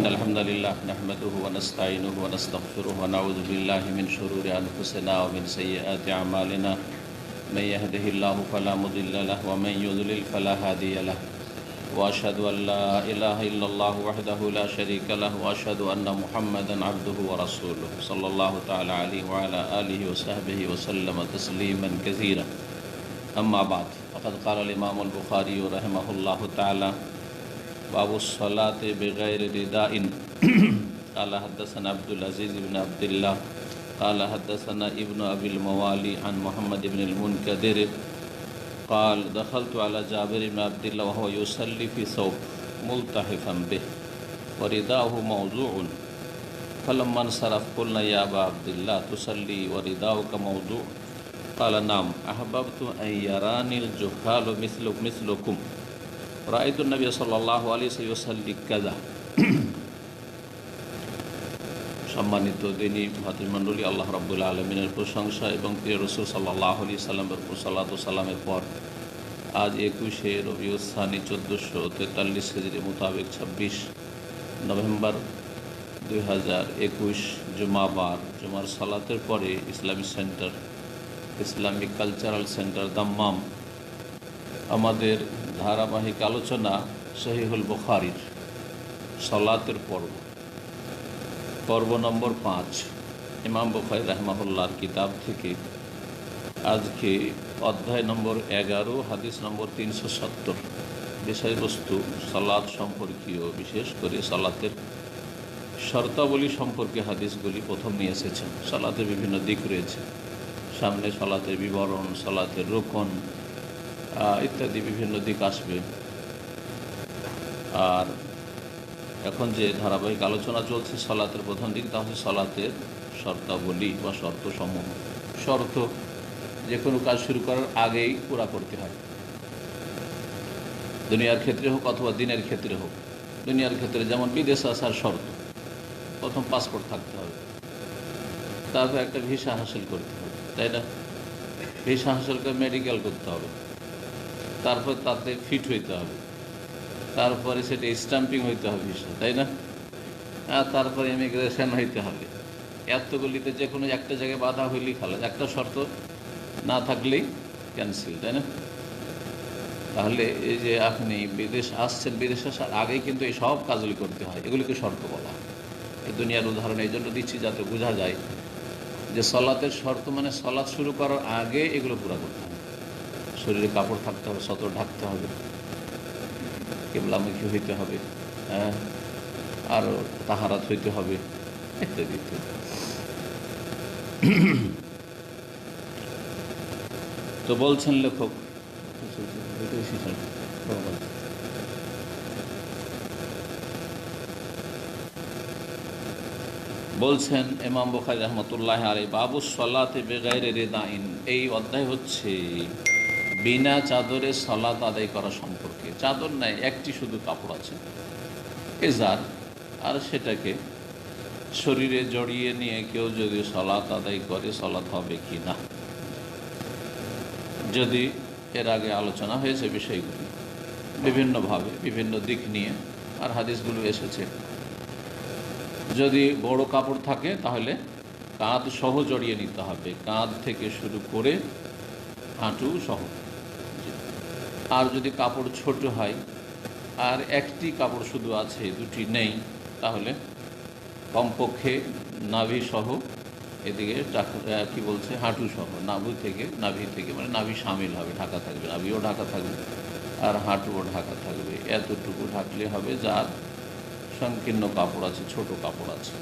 إن الحمد لله نحمده ونستعينه ونستغفره ونعوذ بالله من شرور أنفسنا ومن سيئات أعمالنا من يهده الله فلا مضل له ومن يضلل فلا هادي له وأشهد أن لا إله إلا الله وحده لا شريك له وأشهد أن محمدا عبده ورسوله صلى الله تعالى عليه وعلى آله وصحبه وسلم تسليما كثيرا أما بعد فقد قال الإمام البخاري رحمه الله تعالى باب الصلاة بغير رداء قال حدثنا عبد العزيز بن عبد الله قال حدثنا ابن أبي الموالي عن محمد بن المنكدر قال دخلت على جابر بن عبد الله وهو يصلي في ثوب ملتحفا به ورداءه موضوع فلما انصرف قلنا يا أبا عبد الله تصلي ورداؤك موضوع قال نعم أحببت أن يراني الجهال مثلكم رأيت النبي صلى الله عليه وسلم يصلي كذا। সম্মানিত দিনী ভাতৃমণ্ডলী, আল্লাহ রাব্বুল আলামিনের প্রশংসা এবং প্রিয় রাসূল সাল্লাল্লাহু আলাইহি সাল্লামের উপর সালাত ও সালামের পর আজ 21শে রবিউল সানি 1443 হিজরি মোতাবেক 26 নভেম্বর 2021 জুমাবার জুমার সালাতের পরে ইসলামিক কালচারাল সেন্টার দাম্মাম আমাদের ধারাবাহিক আলোচনা সহিহুল বুখারীর সালাতের পর্ব নম্বর 5 ইমাম বুখারী রাহিমাহুল্লাহর কিতাব থেকে আজকে অধ্যায় নম্বর 11 হাদিস নম্বর 370 বিষয়বস্তু সালাত সম্পর্কীয়, বিশেষ করে সালাতের শর্তাবলী সম্পর্কে হাদিসগুলি প্রথম নিয়ে এসেছেন। সালাতের বিভিন্ন দিক রয়েছে, সামনে সালাতের বিবরণ, সালাতের রুকন ইত্যাদি বিভিন্ন দিক আসবে। আর এখন যে ধারাবাহিক আলোচনা চলছে সালাতের প্রথম দিক, তা হচ্ছে সালাতের শর্তাবলী বা শর্তসমূহ। শর্ত যে কোনো কাজ শুরু করার আগেই পুরা করতে হয়, দুনিয়ার ক্ষেত্রে হোক অথবা দিনের ক্ষেত্রে হোক। দুনিয়ার ক্ষেত্রে যেমন বিদেশ আসার শর্ত, প্রথম পাসপোর্ট থাকতে হবে, তারপর একটা ভিসা হাসিল করতে হবে, তাই না? ভিসা হাসিল করে মেডিকেল করতে হবে, তারপর তাতে ফিট হইতে হবে, তারপরে সেটা স্ট্যাম্পিং হইতে হবে ভিসা, তাই না? আর তারপরে ইমিগ্রেশন হইতে হবে। এতগুলিতে যে কোনো একটা জায়গায় বাধা হইলেই খালাস, একটা শর্ত না থাকলেই ক্যান্সেল, তাই না? তাহলে এই যে আপনি বিদেশ আসছেন, বিদেশ আসার আগেই কিন্তু এই সব কাজগুলি করতে হয়, এগুলিকে শর্ত বলা হয়। এই দুনিয়ার উদাহরণ এই জন্য দিচ্ছি যাতে বোঝা যায় যে সলাতের শর্ত মানে সলাৎ শুরু করার আগে এগুলো পুরা করতে হবে। শরীরে কাপড় থাকতে হবে, সতর ঢাকতে হবে, কিবলামুখী হইতে হবে, আরও তাহারাত হইতে হবে ইত্যাদি ইত্যাদি। তো বলছেন লেখক, বলছেন ইমাম বুখারী রাহমাতুল্লাহি আলাইহি বাবুস সালাতি বিগাইরি রিদাইন, এই অধ্যায় হচ্ছে বিনা চাদরে সালাত আদায় করা সম্পর্কে। চাদর নাই, একটি শুধু কাপড় আছে, এজার, আর সেটাকে শরীরে জড়িয়ে নিয়ে কেউ যদি সালাত আদায় করে সালাত হবে কি না। যদি এর আগে আলোচনা হয়েছে বিষয়গুলি বিভিন্নভাবে বিভিন্ন দিক নিয়ে, আর হাদিসগুলো এসেছে। যদি বড় কাপড় থাকে তাহলে কাঁধ সহ জড়িয়ে নিতে হবে, কাঁধ থেকে শুরু করে হাঁটু সহ। আর যদি কাপড় ছোট হয় আর একটি কাপড় শুধু আছে, দুটি নেই, তাহলে কমপক্ষে নাভি সহ, এদিকে কি বলছে, হাঁটু সহ, নাভি থেকে মানে নাভি সামিল হবে, ঢাকা থাকবে, নাভিও ঢাকা থাকবে আর হাঁটুও ঢাকা থাকবে। এতটুকু ঢাকলে হবে যার সংকীর্ণ কাপড় আছে, ছোট কাপড় আছে।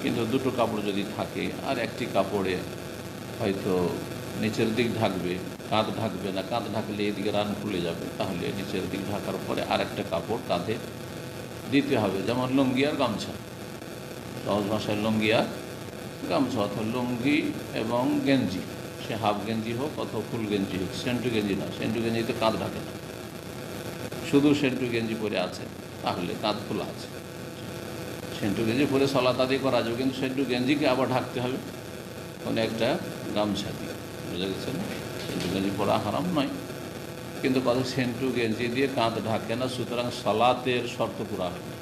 কিন্তু দুটো কাপড় যদি থাকে আর একটি কাপড়ে হয়তো নিচের দিক ঢাকবে, কাঁধ ঢাকবে না, কাঁধ ঢাকলে এদিকে রান খুলে যাবে, তাহলে নিচের দিক ঢাকার পরে আর একটা কাপড় কাঁধে দিতে হবে, যেমন লুঙ্গি আর গামছা। সহজ ভাষায় লুঙ্গি আর গামছা, অথবা লুঙ্গি এবং গেঞ্জি, সে হাফ গেঞ্জি হোক অথবা ফুল গেঞ্জি হোক। সেন্টু গেঞ্জি না, সেন্টু গেঞ্জিতে কাঁধ ঢাকে না, শুধু সেন্টু গেঞ্জি পরে আছে, তাহলে কাঁধ খোলা আছে। সেন্টু গেঞ্জি পরে সালাত আদায় করা যাবে, কিন্তু সেন্টু গেঞ্জিকে আবার ঢাকতে হবে কোনো একটা গামছা দিয়ে, বুঝা গেছে না? সেন্টু গেঞ্জি পরা হারাম নয়, কিন্তু কথা সেন্টু গেঞ্জি দিয়ে কাঁধ ঢাকে না, সুতরাং সালাতের শর্ত পুরা হয় না।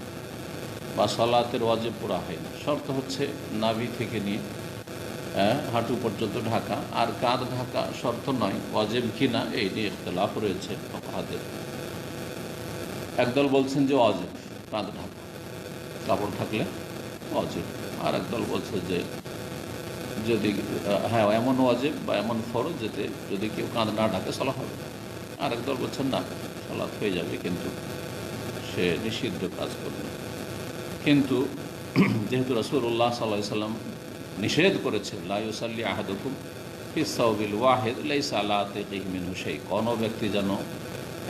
বা সালাতের ওয়াজিব পুরা হয় না। শর্ত হচ্ছে নাভি থেকে নিয়ে হাঁটু পর্যন্ত ঢাকা, আর কাঁধ ঢাকা শর্ত নয়, ওয়াজিব কিনা এই নিয়ে ইখতিলাফ রয়েছে ফুকাহাদের। একদল বলছেন যে ওয়াজিব কাঁধ ঢাকা, কাপড় থাকলে ওয়াজিব, আর একদল বলছে যে যদি হ্যাঁ এমন ওয়াজিব বা এমন ফরজ যেতে যদি কেউ কাঁধ না ঢাকে সালাত হবে না। আর একদল বলছেন না, সালাত হয়ে যাবে কিন্তু সে নিষিদ্ধ কাজ করবে। কিন্তু যেহেতু রাসূলুল্লাহ সাল্লাল্লাহু আলাইহি ওয়াসাল্লাম নিষেধ করেছেন, লা ইউসাল্লি আহাদুকুম ফিস সাওবিল ওয়াহিদ লাইসা আলা আতিকিহি মিনহু শাই, কোনো ব্যক্তি যেন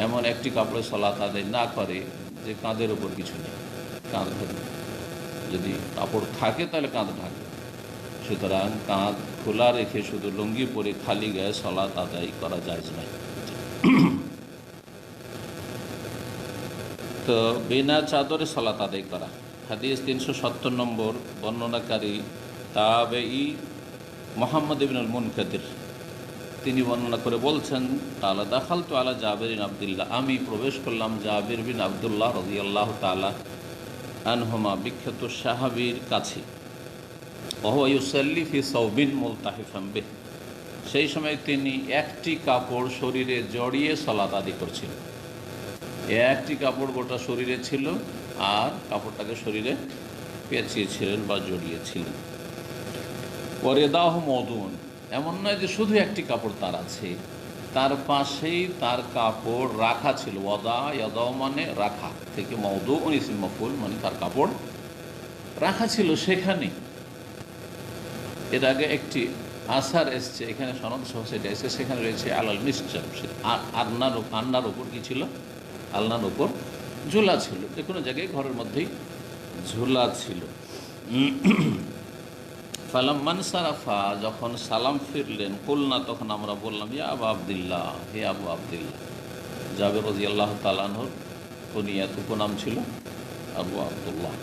এমন একটি কাপড়ে সালাত আদায় না করে যে কাঁধের উপর কিছু নেই, কাঁধ ধরে। যদি কাপড় থাকে তাহলে কাঁধ ঢাকে, সুতরাং কাঁধ খোলা রেখে শুধু লুঙ্গি পরে খালি গায়ে সালাত আদায় করা জায়েজ নয়। তো বিনা চাদরে সালাত আদায় করা। হাদিস 370 নম্বর, বর্ণনাকারী তাবেঈ মুহাম্মদ ইবনুল মুনকাদির, তিনি বর্ণনা করে বলছেন, তাআলা দাখালতু আলা জাবির বিন আব্দুল্লাহ, আমি প্রবেশ করলাম জাবির বিন আব্দুল্লাহ রাদিয়াল্লাহু তাআলা আনহুমা, বিখ্যাত সাহাবীর কাছে। ওয়া ইউসাল্লি ফি সাওবিন মুলতাহিফান বিহ, সেই সময় তিনি একটি কাপড় শরীরে জড়িয়ে সালাত আদায় করছিলেন। একটি কাপড় গোটা শরীরে ছিল আর কাপড়টাকে শরীরে পেঁচিয়েছিলেন বা জড়িয়েছিলেন। ওয়ারিদাহ মওদুন, এমন নয় যে শুধু একটি কাপড় তার আছে, তার পাশেই তার কাপড় রাখা ছিল। ওয়াদা ইয়াদাও মানে রাখা, থেকে মওদুউন ইসম মাফউল মানে তার কাপড় রাখা ছিল সেখানে। এর আগে একটি আসার এসছে, এখানে সনদ সহ সেটা এসে, সেখানে রয়েছে আলাল মিসজাব, আন্নার ওপর কি ছিল, আলনার ওপর ঝোলা ছিল, যে কোনো জায়গায় ঘরের মধ্যেই ঝোলা ছিল। ফালাম্মান সারাফা, যখন সালাম ফিরলেন, কুলনা, তখন আমরা বললাম, ইয়া আবু আবদুল্লাহ, হে আবু আবদুল্লাহ। জাবের রাদিয়াল্লাহু তাআলা আনহুর কুনিয়াত, উপনাম ছিল আবু আবদুল্লাহ।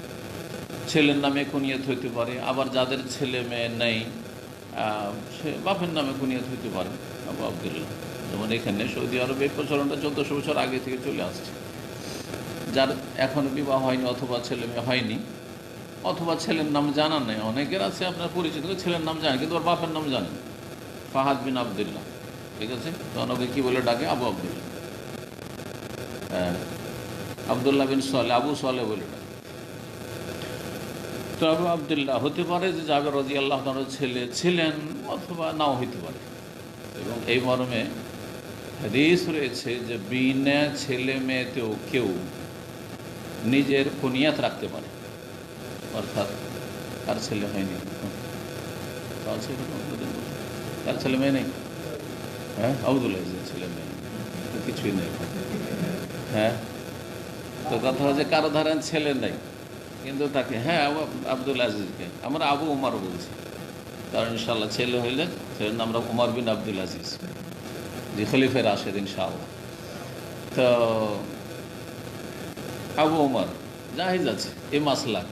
ছেলের নামে কুনিয়াত হইতে পারে, আবার যাদের ছেলে মেয়ে নেই সে বাপের নামে কুনিয়াত হইতে পারে আবু আবদুল্লাহ। যেমন এখানে সৌদি আরবে এই প্রচলনটা 1400 বছর আগে থেকে চলে আসছে। যার এখনও বিবাহ হয়নি অথবা ছেলে মেয়ে হয়নি অথবা ছেলের নাম জানা নেই, অনেকের আছে আপনার পরিচিত ছেলের নাম জানেন কিন্তু ওর বাপের নাম জানেন, ফাহাদ বিন আবদুল্লাহ, ঠিক আছে, তখন ওকে কী বলে ডাকে, আবু আবদুল্লাহ। হ্যাঁ, আবদুল্লাহ বিন সালেহ, আবু সালেহ বলে ডাকে। তো আবু আবদুল্লাহ হতে পারে যে জাবের রাদিয়াল্লাহু তাআলার ছেলে ছিলেন অথবা নাও হইতে পারে। এবং এই মর্মে হাদিস রয়েছে যে বিনা ছেলে মেয়েতেও কেউ নিজের কুনিয়াত রাখতে পারে, অর্থাৎ তার ছেলে হয়নি, তার ছেলে মেয়ে নেই, হ্যাঁ আবদুল্লাহ ছেলে মেয়ে কিছুই নেই, হ্যাঁ। তো কথা হচ্ছে কারো ধরেন ছেলে নেই কিন্তু তাকে, হ্যাঁ আব্দুল আজিজকে আমরা আবু উমার বলছি, কারণ ইনশাআল্লাহ ছেলে হইলে ছেলের নাম আমরা উমর বিন আব্দুল আজিজ, যে খলিফা রাশেদ ইনশাআল্লাহ। তো আবু উমর জাহিজ আছে এই মাসলা।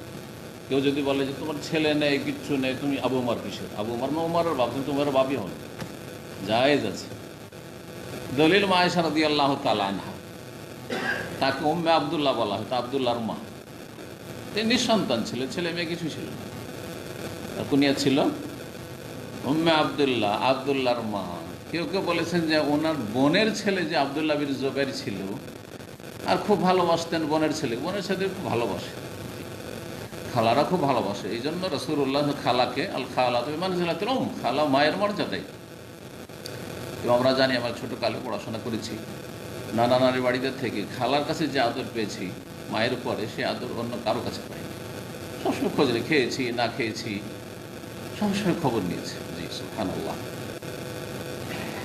কেউ যদি বলে যে তোমার ছেলে নেই কিচ্ছু নেই, তুমি আবু উমর কিসের, আবু উমর না উমরের বাপ, তুমি তোমার বাপই হন, জায়েজ আছে। দলিল মা আয়েশা রাদিয়াল্লাহু তাআলা আনহা, তাকে উম্মে আব্দুল্লাহ বলা হতো, আব্দুল্লাহর মা। তিনি নিঃসন্তান ছিলেন, ছেলে মেয়ে কিছু ছিল না, তার কুনিয়াত ছিল উম্মে আব্দুল্লাহ, আব্দুল্লাহর মা। কেউ কেউ বলেছেন যে ওনার বোনের ছেলে যে আব্দুল্লাহ বিন জুবাইর ছিল আর খুব ভালোবাসতেন বোনের ছেলে, বোনের ছেলে খুব ভালোবাসে, খালারা খুব ভালোবাসে, এই জন্য রাসূলুল্লাহ খালাকে আল খালাতু বিমানজিলাতিল উম, খালা মায়ের মর্যাদায়। এবং আমরা জানি, আমরা ছোটোকালে পড়াশোনা করেছি, নানা নারী বাড়িদের থেকে খালার কাছে যে আদর পেয়েছি মায়ের পরে, সে আদর অন্য কারো কাছে পাইনি। সবসময় খোঁজ নিয়ে খেয়েছি না খেয়েছি সবসময় খবর নিয়েছি। জি সুবহানাল্লাহ।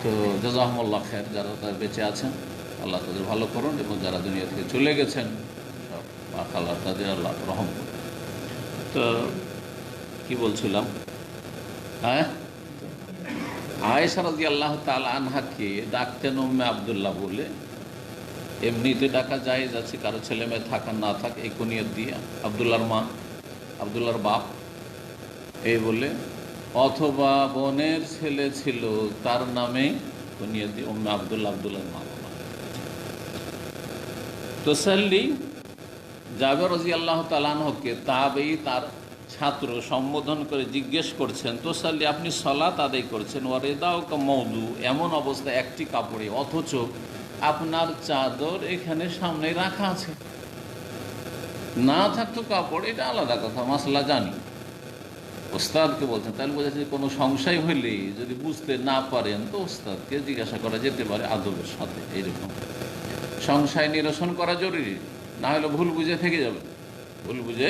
তো জাযাকুমুল্লাহ খায়র, যারা বেঁচে আছেন আল্লাহ তাদের ভালো করুন, এবং যারা দুনিয়া থেকে চলে গেছেন সব আল্লাহ তাদের আল্লাহ রহম করুন। তো কি বলছিলাম, হ্যাঁ, আয়েশা রাদিয়াল্লাহু তাআলা আনহাকে ডাকতেন উম্মে আব্দুল্লাহ বলে। এমনিতে ডাকা জায়েজ আছে, কারো ছেলে মেয়ে থাকা না থাকে এই কুনিয়ত দিয়ে, আব্দুল্লাহর মা, আব্দুল্লাহর বাপ এই বলে, অথবা বোনের ছেলে ছিল তার নামে কুনিয়ত দিয়ে উম্মে আব্দুল্লাহ, আব্দুল্লাহর মা বলা। তুসাল্লি জাবের রাদিয়াল্লাহু তাআলা আনহুকে তাবেঈ তার ছাত্র সম্বোধন করে জিজ্ঞেস করছেন, তোসাল্লি, আপনি সালাত আদায় করছেন, ওয়ারেদাউকা মওদু, এমন অবস্থা একটি কাপড়ে, অথচ আপনার চাদর এখানে সামনে রাখা আছে। না থাকতো কাপড়, এটা আলাদা কথা, মাসলা জানি। ওস্তাদকে বলছেন, তাহলে বোঝা যাচ্ছে কোনো সংশয় হইলে যদি বুঝতে না পারেন তো ওস্তাদকে জিজ্ঞাসা করা যেতে পারে আদবের সাথে। এইরকম সংশয় নিরসন করা জরুরি, না হলে ভুল বুঝে থেকে যাবেন, ভুল বুঝে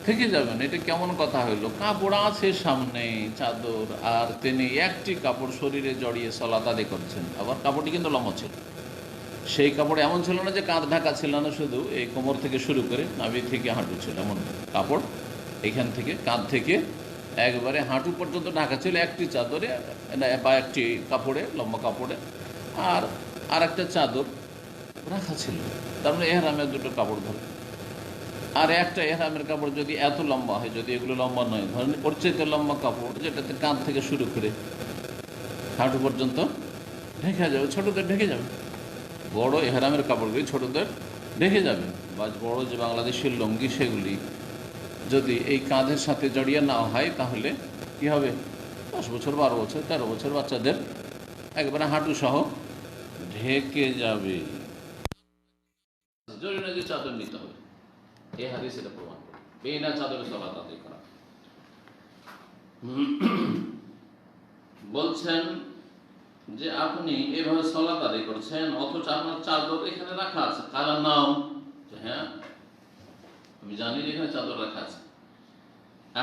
থেকে যাবেন। এটা কেমন কথা হইলো? কাপড় আছে সামনে, চাদর, আর তিনি একটি কাপড় শরীরে জড়িয়ে সালাত আদায় করছেন। আবার কাপড়টি কিন্তু লম্বা ছিল, সেই কাপড় এমন ছিল না যে কাঁধ ঢাকা ছিল না, শুধু এই কোমর থেকে শুরু করে নাভি থেকে হাঁটু ছিল, এমন কাপড় এখান থেকে কাঁধ থেকে একবারে হাঁটু পর্যন্ত ঢাকা ছিল একটি চাদরে বা একটি কাপড়ে, লম্বা কাপড়ে, আর আর একটা চাদর রাখা ছিল। তার মানে এহরামের দুটো কাপড় ধরে, আর একটা এহরামের কাপড় যদি এত লম্বা হয়, যদি এগুলো লম্বা নয়, ধরেন ওর চাইতে লম্বা কাপড় যেটাতে কাঁধ থেকে শুরু করে হাঁটু পর্যন্ত ঢেকে যাবে, ছোটদের ঢেকে যাবে। বড় এহরামের কাপড়গুলি ছোটদের ঢেকে যাবে, বা বড় যে বাংলাদেশের লুঙ্গি সেগুলি যদি এই কাঁধের সাথে জড়িয়ে না হয় তাহলে কি হবে? 10 বছর, 12 বছর, 13 বছর বাচ্চাদের একবারে হাঁটু সহ ঢেকে যাবে। জরুরি না যে চাদর নিতে হবে, এই হাদিস এটা প্রমাণ করে। বিনা চাদরে সালাত আদায় করা। বলছেন যে আপনি এভাবে সালাত আদায় করছেন, অথচ আপনার চাদর এখানে রাখা আছে। কালার নাম, হ্যাঁ আমি জানি যে এখানে চাদর রাখা আছে।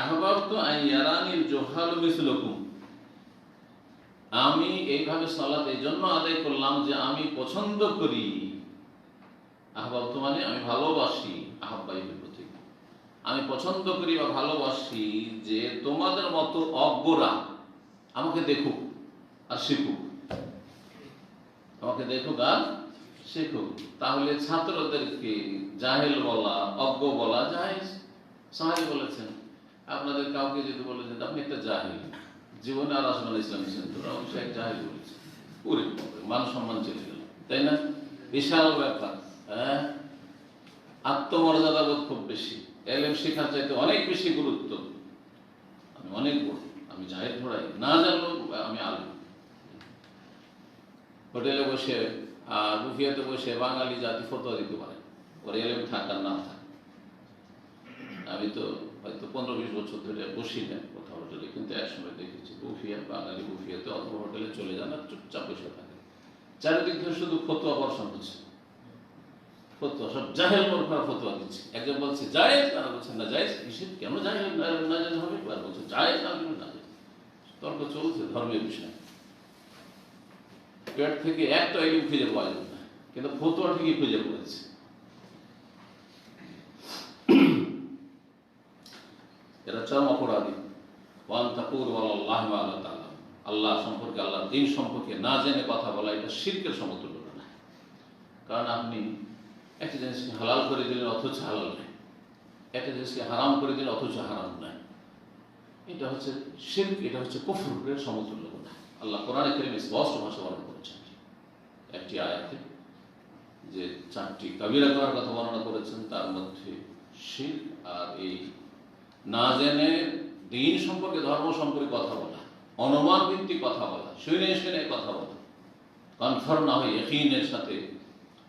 আহবাবতু আন ইয়ারানিল জুহালু মিসলুকুম, আমি এইভাবে সালাত এই জন্য আদায় করলাম যে আমি পছন্দ করি। আহবাবতু মানে আমি ভালোবাসি, আহ্বাই প্রতীক, আমি পছন্দ করি বা ভালোবাসি যে তোমাদের মতো অজ্ঞরা আমাকে দেখুক আর শিখুক, আমাকে দেখুক আর শিখুক। তাহলে ছাত্রদেরকে জাহেল বলা, অজ্ঞ বলা জায়েজ। সাহেব বলেছেন, আপনাদের কাউকে যদি বলেছেন আপনি একটা জাহিল, জীবনে আর আসবেন ইসলামী সেন্টার, অবশ্যই এক জাহিল বলেছে, পুরো মান সম্মান চলে গেল, তাই না? বিশাল ব্যাপার। হ্যাঁ, আত্মমর্যাদা বোধ খুব বেশি, এলেম শেখার চাইতে অনেক বেশি গুরুত্ব। আমি অনেক বড়, আমি জাহিল পড়াই, না জানলেও আমি আলম। হোটেলে বসে আর বুফিয়াতে বসে বাঙালি জাতি ফতোয়া দিতে পারে, ওর এলেম থাক আর না থাক। আমি তো হয়তো 15-20 বছর ধরে বসি না কোথাও হোটেলে, কিন্তু একসময় দেখেছি বুফিয়া, বাঙালি বুফিয়াতে অথবা হোটেলে চলে যান আর চুপচাপ বসে থাকে, চারিদিক ধরে শুধু ফতোয়া বর্ষণ হচ্ছে, ফতোয়া, সব জাহেল মূর্খরা ফতোয়া দিচ্ছে। একজন বলছে জায়েজ, তারা বলছেন না জায়েজ, কিসের কেন জাহেল না জায়েজ হবে, আর বলছে জায়েজ না জায়েজ। তর্ক চলছে ধর্মের বিষয়, পেট থেকে একটা ইলম খুঁজে পাওয়া যাবে না, কিন্তু ফতোয়া ঠিকই খুঁজে পড়েছে। এরা চরম অপরাধী। আল্লাহ সম্পর্কে, আল্লাহ দ্বীন সম্পর্কে না জেনে কথা বলা, এটা শিরকের সমতুল্য না। কারণ আপনি একটা জিনিসকে হালাল করে দিলেন অথচ হালাল নাই, একটা জিনিসকে হারাম করে দিলেন অথচ হারাম নাই, এটা হচ্ছে শিরক, এটা হচ্ছে কুফরের সমতুল্য না। আল্লাহ কোরআনে কারীমে স্পষ্ট ভাষা বর্ণনা করেছেন একটি আয়াতে, যে 4টি কাবিরা করার কথা বর্ণনা করেছেন, তার মধ্যে শিরক আর এই না জেনে দ্বীন সম্পর্কে, ধর্ম সম্পর্কে কথা বলা, অনুমান ভিত্তিক কথা বলা, শুনে শুনে কথা বলা, কনফার্ম না হয় ইয়াকিনের সাথে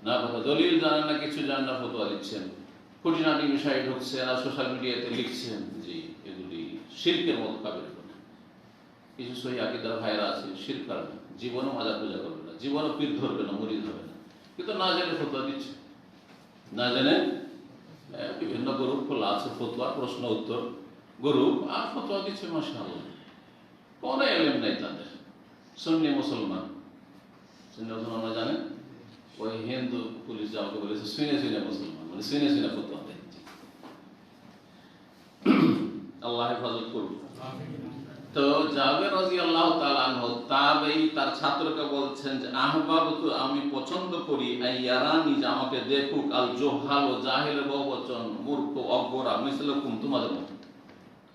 না কথা, দলিল জানেন না, কিছু জানেন না, ফতোয়া দিচ্ছেন, খুঁটিনাটি বিষয়ে ঢুকছেন আর সোশ্যাল মিডিয়াতে লিখছেন, যে এগুলি শিরকের মতো কাবিরা করা। কিছু সহি আকীদার ভাইরা আছে, শিরক করবে, জীবনও মাজার পূজা করবে না, জীবনও পীর ধরবে না, মুরিদ হবে না, কিন্তু না জেনে ফতোয়া দিচ্ছে, না জেনে বিভিন্ন গ্রুপ খোলা আছে, ফতোয়া প্রশ্ন উত্তর গ্রুপ, আর ফতোয়া দিচ্ছে। মাশাআল্লাহ, কোনো এলেম নাই তাদের। সুন্নি মুসলমান, সুন্নি মুসলমান জানেন, ওই হিন্দু পুলিশ যাওয়াকে বলেছে শুনে শুনে মুসলমান, মানে শুনে শুনে ফতোয়া দেয়। আল্লাহ হেফাজত করুন। তো জাবের রাদিয়াল্লাহু তাআলা আনহু তাবেঈ তার ছাত্রকে বলছেন যে আহবাবতু, আমি পছন্দ করি, আইয়ারানি, যে আমাকে দেখুক, আল জুহাল, ও জাহেলের বহুবচন, মূর্খ অজ্ঞরা, মিসলুকুম, তোমাদের মতো,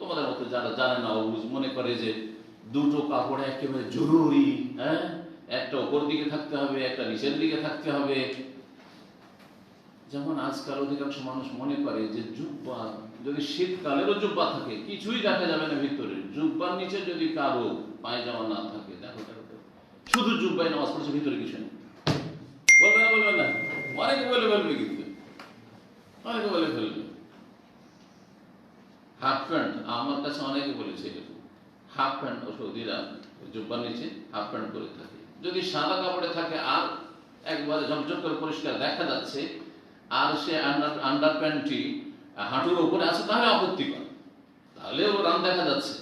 তোমাদের মতো যারা জানে না, অবুঝ, মনে করে যে দুটো কাপড় একেবারে জরুরি, হ্যাঁ, একটা উপর দিকে থাকতে হবে, একটা নিচের দিকে থাকতে হবে, যেমন আজকাল অধিকাংশ মানুষ মনে করে যে জুব্বা, যদি শীতকালেরও জুব্বা থাকে কিছুই দেখা যাবে না ভিতরে, জুব্বার নিচে যদি কারো পায়জামা না থাকে, দেখো শুধু জুব্বায় নামাজ পড়ছে, ভিতরে কিছু নেই, বলবে না? বলবে না? অনেকে বলে ফেলবে, কিন্তু অনেকে বলে ফেলবে। হাফ প্যান্ট, আমার কাছে অনেকে বলেছে হাফ প্যান্ট সৌদিরা জুব্বার নিচে হাফ প্যান্ট করে থাকে, যদি সাদা কাপড়ে থাকে আর একবারে ঝকঝক করে পরিষ্কার দেখা যাচ্ছে, আর সে আন্ডার প্যান্টটি হাঁটুর উপরে আছে, তাহলে আপত্তিকর, তাহলে ও রান দেখা যাচ্ছে।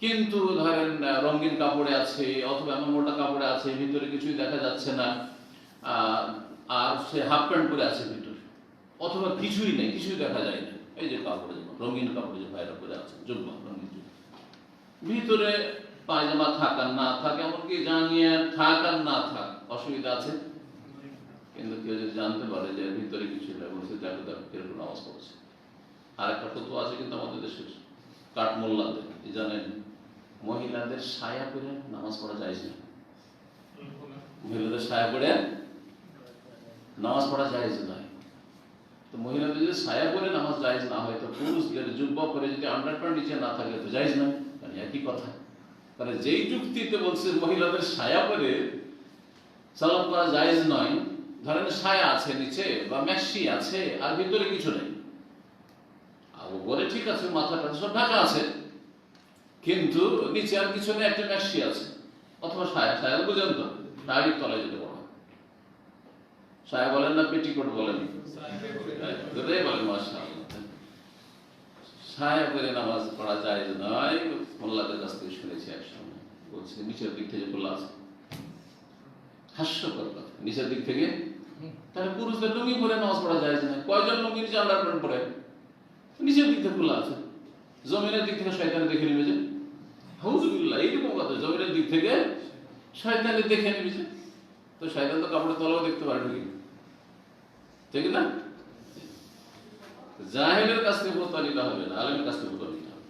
কিন্তু ধরেন রঙিন কাপড়ে আছে অথবা এমন মোটা কাপড়ে আছে, ভিতরে কিছুই দেখা যাচ্ছে না, আর সে হাফ প্যান্ট পরে আছে ভিতরে, অথবা কিছুই নেই, কিছুই দেখা যায় না, এই যে কাপড়ে যেমন রঙিন কাপড়ে যে ভাইরা পরে আছে জুব্বা, রঙিন জুব্বা, ভিতরে পায়জামা থাক আর না থাক, এমনকি জাঙ্গিয়া থাক আর না থাক, অসুবিধা আছে? কিন্তু কেউ যদি জানতে পারে যে ভিতরে কিছু নেই, বলছে দেখো কিরকম নামাজ পড়ছে। আর একটা ফতোয়া আছে কিন্তু আমাদের দেশের কাঠমোল্লাদের, জানেন মহিলাদের সায়া পরে নামাজ পড়া যায় না, মহিলাদের সায়া পরে নামাজ পড়া জায়েজ নয়। তো মহিলাদের যদি সায়া পরে নামাজ জায়েজ না হয়, তো পুরুষদের জুব্বা পরে যদি আন্ডারপ্যান্ট নিচে না থাকে তো জায়েজ নয়, মানে একই কথা। তাহলে যেই যুক্তিতে বলছে মহিলাদের সায়া পরে সালাত করা জায়েজ নয়, ধরেন সায়া আছে নিচে বা ম্যাক্সি আছে আর ভিতরে কিছু নেই, আর উপরে ঠিক আছে মাথাটা সব ঢাকা আছে, কিন্তু নিচে আর কিছু নেই, একটা ম্যাক্সি আছে অথবা সায়া, সায়া বুঝেন তো, ডাইরেক্ট তলায় যেতে পারো, সায়া বলেন না পেটিকোট বলেন? বলেন মাশাআল্লাহ। সায়া পরে নামাজ পড়া জায়েজ নয়, মোল্লাদের কাছ থেকে শুনেছি একসময়, বলছে নিচের দিক থেকে খোলা আছে, হাস্যকর কথা, নিচের দিক থেকে। তাহলে পুরুষদের লুঙ্গি পরে নামাজ পড়া জায়েজ নয়, কয়জন লুঙ্গি নিচে আন্ডারপ্যান্ট পরে? নিচের দিক থেকে খোলা আছে, জমিনের দিক থেকে শয়তানে দেখে নেবে যে, হাউজুবিল্লাহ, এইরকম কথা, জমিনের দিক থেকে শয়তানে দেখে নেবে যে, তো শয়তান তো কাপড়ের তলাও দেখতে পারে নাকি, ঠিক না? জাহেলের কাছ থেকে ফতোয়া নিতে হবে না, আলেমের কাছ থেকে ফতোয়া নিতে হবে।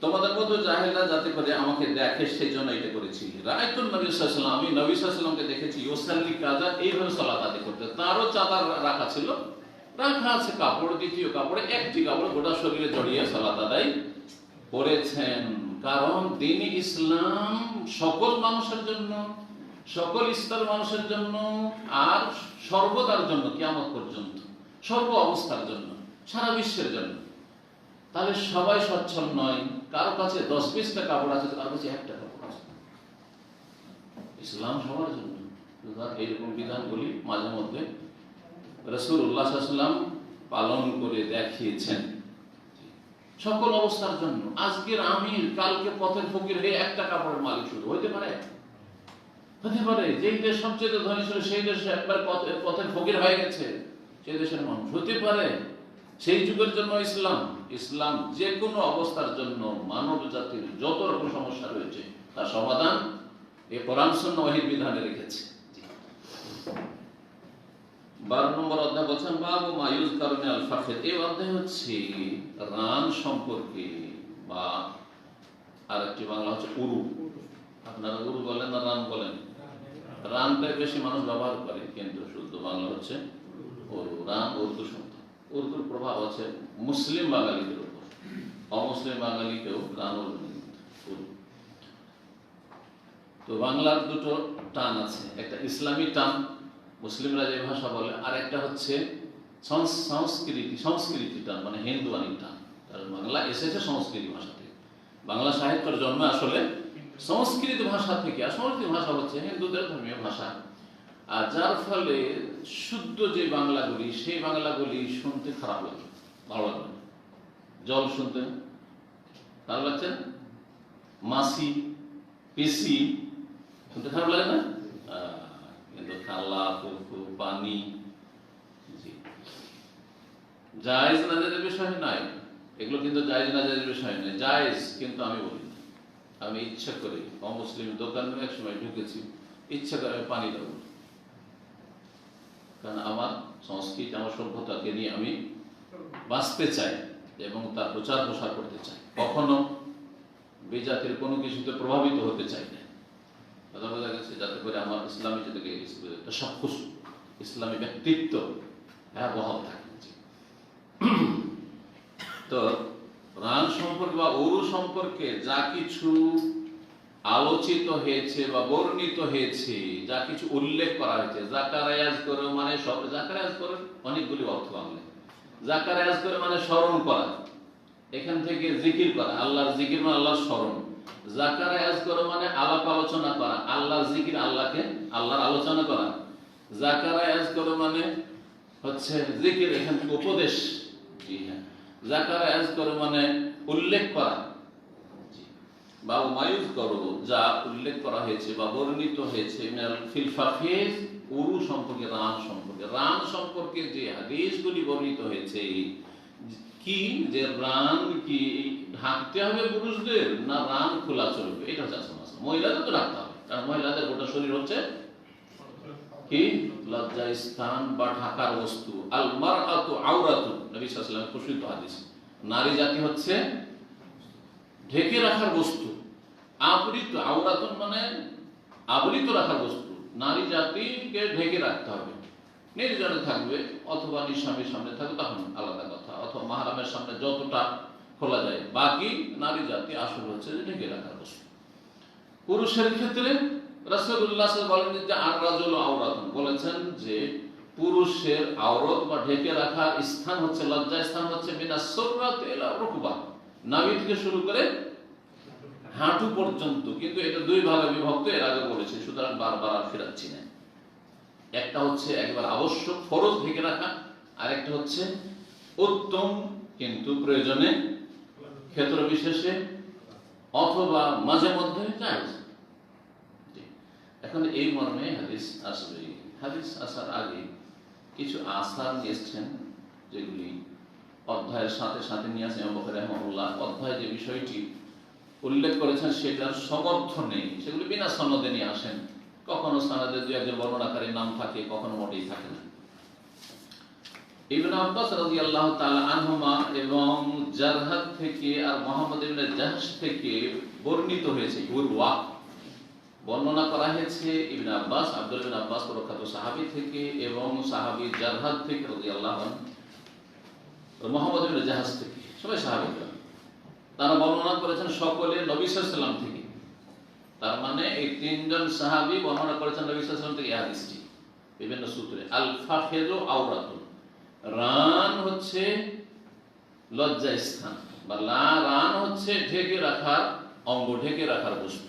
তোমাদের মতো জাহেলরা যাতে করে আমাকে দেখে সেই জন্য এটা করেছি। রাআইতুন নবী সাল্লাল্লাহু আলাইহি ওয়াসাল্লাম, আমি নবী সাল্লাল্লাহু আলাইহি ওয়াসাল্লামকে দেখেছি ইউসাল্লি কাযা, এইভাবে সালাত আদায় করতে, তারও চাদর রাখা ছিল, রাখা আছে কাপড়, দ্বিতীয় কাপড়ে একটি কাপড় গোটা শরীরে জড়িয়ে সালাত আদায় করেছেন। কারণ দ্বীন-ই ইসলাম সকল মানুষের জন্য, সকল স্তরের মানুষের জন্য, আর সর্বদার জন্য, কিয়ামত পর্যন্ত, সর্ব অবস্থার জন্য, সারা বিশ্বের জন্য। তাহলে সবাই সচ্ছল নয়, কারো কাছে 10-20টা কাপড় আছে, কারো কাছে একটা কাপড় আছে। ইসলাম সবার জন্য। এইরকম বিধানগুলি মাঝে মধ্যে রাসূলুল্লাহ সাল্লাল্লাহু আলাইহি ওয়াসাল্লাম পালন করে দেখিয়েছেন সকল অবস্থার জন্য। আজকের আমির কালকে পথের ফকির হয়ে একটা কাপড়ের মালিক শুরু হতে পারে, হতে পারে। যেই দেশ সবচেয়ে ধনী ছিল সেই দেশে একবার পথের ফকির হয়ে গেছে, সেই দেশের মানুষ হতে পারে। সেই যুগের জন্য ইসলাম, ইসলাম যে কোনো অবস্থার জন্য মানব জাতির যত রকম সমস্যা রয়েছে তার সমাধান এই কোরআন সুন্নাহ ওহীর বিধানে রেখেছে। 12 নম্বর অধ্যায় বলছেন বাবু মা ইউযকারু মিনাল ফাখর। এই অধ্যায় হচ্ছে রান সম্পর্কে, বা আরেকটি বাংলা হচ্ছে উরু। আপনারা উরু বলেন না রান বলেন? রানটাই বেশি মানুষ ব্যবহার করে, কিন্তু শুদ্ধ বাংলা হচ্ছে উরু। রান উর্দু শব্দ, উর্দুর প্রভাব আছে মুসলিম বাঙালিদের উপর, অমুসলিম বাঙালিকেও রান উর্দু। তো বাংলার দুটো টান আছে, একটা ইসলামী টান, মুসলিমরা যে ভাষা বলে, আর একটা হচ্ছে সংস্কৃতি টান, মানে হিন্দুয়ানি টান। কারণ বাংলা এসেছে সংস্কৃত ভাষা থেকে, বাংলা সাহিত্যের জন্ম আসলে সংস্কৃত ভাষা থেকে, আর সংস্কৃত ভাষা হচ্ছে হিন্দুদের ধর্মীয় ভাষা। আর যার ফলে শুদ্ধ যে বাংলাগুলি, সেই বাংলাগুলি শুনতে খারাপ লাগে, ভালো লাগে না। জল শুনতে ভালো লাগছে না, মাসি পিসি শুনতে খারাপ লাগে না, কিন্তু খালা পুকু পানি জায়েজ না জায়েজের বিষয় নাই, এগুলো কিন্তু জায়েজ না জায়েজের বিষয় নয়, জায়েজ। কিন্তু আমি বলি না, আমি ইচ্ছা করে অমুসলিম দোকানে এক সময় ঢুকেছি, ইচ্ছা করে আমি পানি দেবো, কারণ আমার সংস্কৃতি, আমার সভ্যতাকে নিয়ে আমি বাঁচতে চাই এবং তার প্রচার প্রসার করতে চাই, কখনো বিজাতির কোনো কিছুতে প্রভাবিত হতে চাই না। কথা বোঝা গেছে? যাতে করে আমার ইসলামী যেটাকে ইসলামী ব্যক্তিত্ব বহাল থাকে। তো রান সম্পর্কে বা উরু সম্পর্কে যা কিছু আলোচিত হয়েছে বা বর্ণিত হয়েছে, যা কিছু উল্লেখ করা হয়েছে, জাকারায়াজ করে মানে সব, জাকারায়াজ করে অনেকগুলি অর্থ আনলে। জাকারায়াজ করে মানে স্মরণ করা, এখান থেকে জিকির করা, আল্লাহর জিকির মানে আল্লাহর স্মরণ। জাকারায়াজ করে মানে আলাপ আলোচনা করা, আল্লাহর জিকির, আল্লাহর আলোচনা করা। জাকারায়াজ করে মানে হচ্ছে জিকির, এখান থেকে উপদেশ। জি হ্যাঁ, জাকারায়াজ করে মানে উল্লেখ করা, বা মায়ুজ করো যা উল্লেখ করা হয়েছে বা বর্ণিত হয়েছে ফিল ফাফিজ, উরু সম্পর্কে, রান সম্পর্কে যে হাদিসগুলি বর্ণিত হয়েছে, কি যে রান কি ঢাকতে হবে পুরুষদের, না রান খোলা চলবে, এটা হচ্ছে আসল মাসলা। মহিলাদের তো ঢাকতে হবে, কারণ মহিলাদের গোটা শরীর হচ্ছে কি লজ্জা স্থান বা ঢাকার বস্তু। আল মারআতু আওরাতুন, নবী সাল্লাল্লাহু আলাইহি ওয়াসাল্লামের প্রসিদ্ধ হাদিস, নারী জাতি হচ্ছে ঢেকে রাখার বস্তু। আবৃত, আওরাতুন মানে আবৃত রাখার বস্তু। নারী জাতিকে ঢেকে রাখতে হবে, নির্জনে থাকবে অথবা নিঃস্বামীর সামনে থাকবে তখন আলাদা কথা, অথবা মাহরামের সামনে যতটা খোলা যায়, বাকি নারী জাতি আসল হচ্ছে যে ঢেকে রাখার বস্তু। পুরুষের ক্ষেত্রে রাসূলুল্লাহ সাল্লাল্লাহু আলাইহি ওয়াসাল্লাম বলেন যে আর রাজুল আওরাতুন, বলেছেন যে পুরুষের আওরত বা ঢেকে রাখার স্থান হচ্ছে, লজ্জা স্থান হচ্ছে মিনাস সুররাত ইলা রুকবা, নাভি থেকে শুরু করে হাঁটু পর্যন্ত। কিন্তু এটা দুই ভাগে বিভক্ত, এর আগে বলেছে, সুতরাং বারবার আর ফেরাচ্ছি না। একটা হচ্ছে একবার আবশ্যক ফরজ ঢেকে রাখা, আর একটা হচ্ছে উত্তম কিন্তু প্রয়োজনে, ক্ষেত্র বিশেষে অথবা মাঝে মধ্যে জায়েজ। এখন এই মর্মে হাদিস আসবে। হাদিস আসার আগে কিছু আসার নিয়ে এসছেন, যেগুলি অধ্যায়ের সাথে সাথে নিয়ে আসেন ইমাম বুখারী রাহিমাহুল্লাহ। অধ্যায় যে বিষয়টি উল্লেখ করেছেন সেটার সমর্থন নেই, সেগুলি বিনা সনদে নিয়ে আসেন। কখনো সনদে দুই একজন বর্ণনাকারীর নাম থাকে, কখনো মোটেই থাকে না। ইবনে আব্বাস রাদিয়াল্লাহু তাআলা আনহুমা এবং জারহাদ থেকে আর মুহাম্মদ ইবনে জাহশ থেকে বর্ণিত হয়েছে, উরওয়া বর্ণনা করা হয়েছে ইবনে আব্বাস, আব্দুল্লাহ ইবনে আব্বাস প্রখ্যাত সাহাবী থেকে, এবং সাহাবী জারহাদ থেকে রাদিয়াল্লাহু আনহু, মুহাম্মদ ইবনে জাহশ থেকে, সবাই সাহাবীরা। তারা বর্ণনা করেছেন সকলে নবী সাল্লাল্লাহু আলাইহি ওয়াসাল্লাম থেকে। তার মানে এই তিনজন সাহাবী বর্ণনা করেছেন নবী সাল্লাল্লাহু আলাইহি ওয়াসাল্লাম থেকে এই হাদিসটি বিভিন্ন সূত্রে। আল ফাখিযু আওরাতুন, রান হচ্ছে লজ্জা স্থান, বা রান হচ্ছে ঢেকে রাখার অঙ্গ, ঢেকে রাখার বস্তু।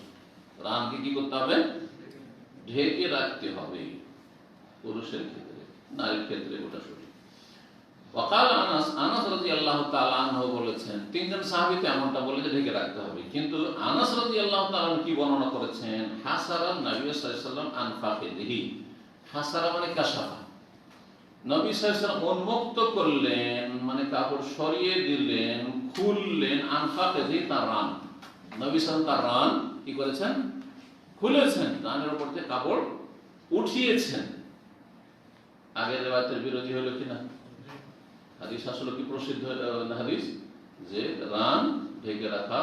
রানকে কি করতে হবে? ঢেকে রাখতে হবে, পুরুষের ক্ষেত্রে, নারীর ক্ষেত্রে গোটা শরীর। ওয়াকাল আনাস, আনাস রাদিয়াল্লাহু তাআলা আনহু বলেছেন, তিনজন সাহাবী তো এমনটা বলে যে ঢেকে রাখতে হবে, কিন্তু আনাস রাদিয়াল্লাহু তাআলা কি বর্ণনা করেছেন? হাসারান নবী সাল্লাল্লাহু আলাইহি ওয়াসাল্লাম আন ফাখিদিহি, হাসারা মানে কাশাফা, নবী সাল্লাল্লাহু আলাইহি ওয়াসাল্লাম উন্মুক্ত করলেন, মানে কাপড় সরিয়ে দিলেন, খুললেন, আন ফাখিদিহি, তার রান। নবী সাল্লাল্লাহু আলাইহি ওয়াসাল্লাম তার রান কি করেছেন? খুলেছেন, রানের উপর থেকে কাপড় উঠিয়েছেন। আগের রিওয়ায়াতের বিরোধী হলো কিনা? হাদিস আসলে কি প্রসিদ্ধ হাদিস যে রান ঢেকে রাখা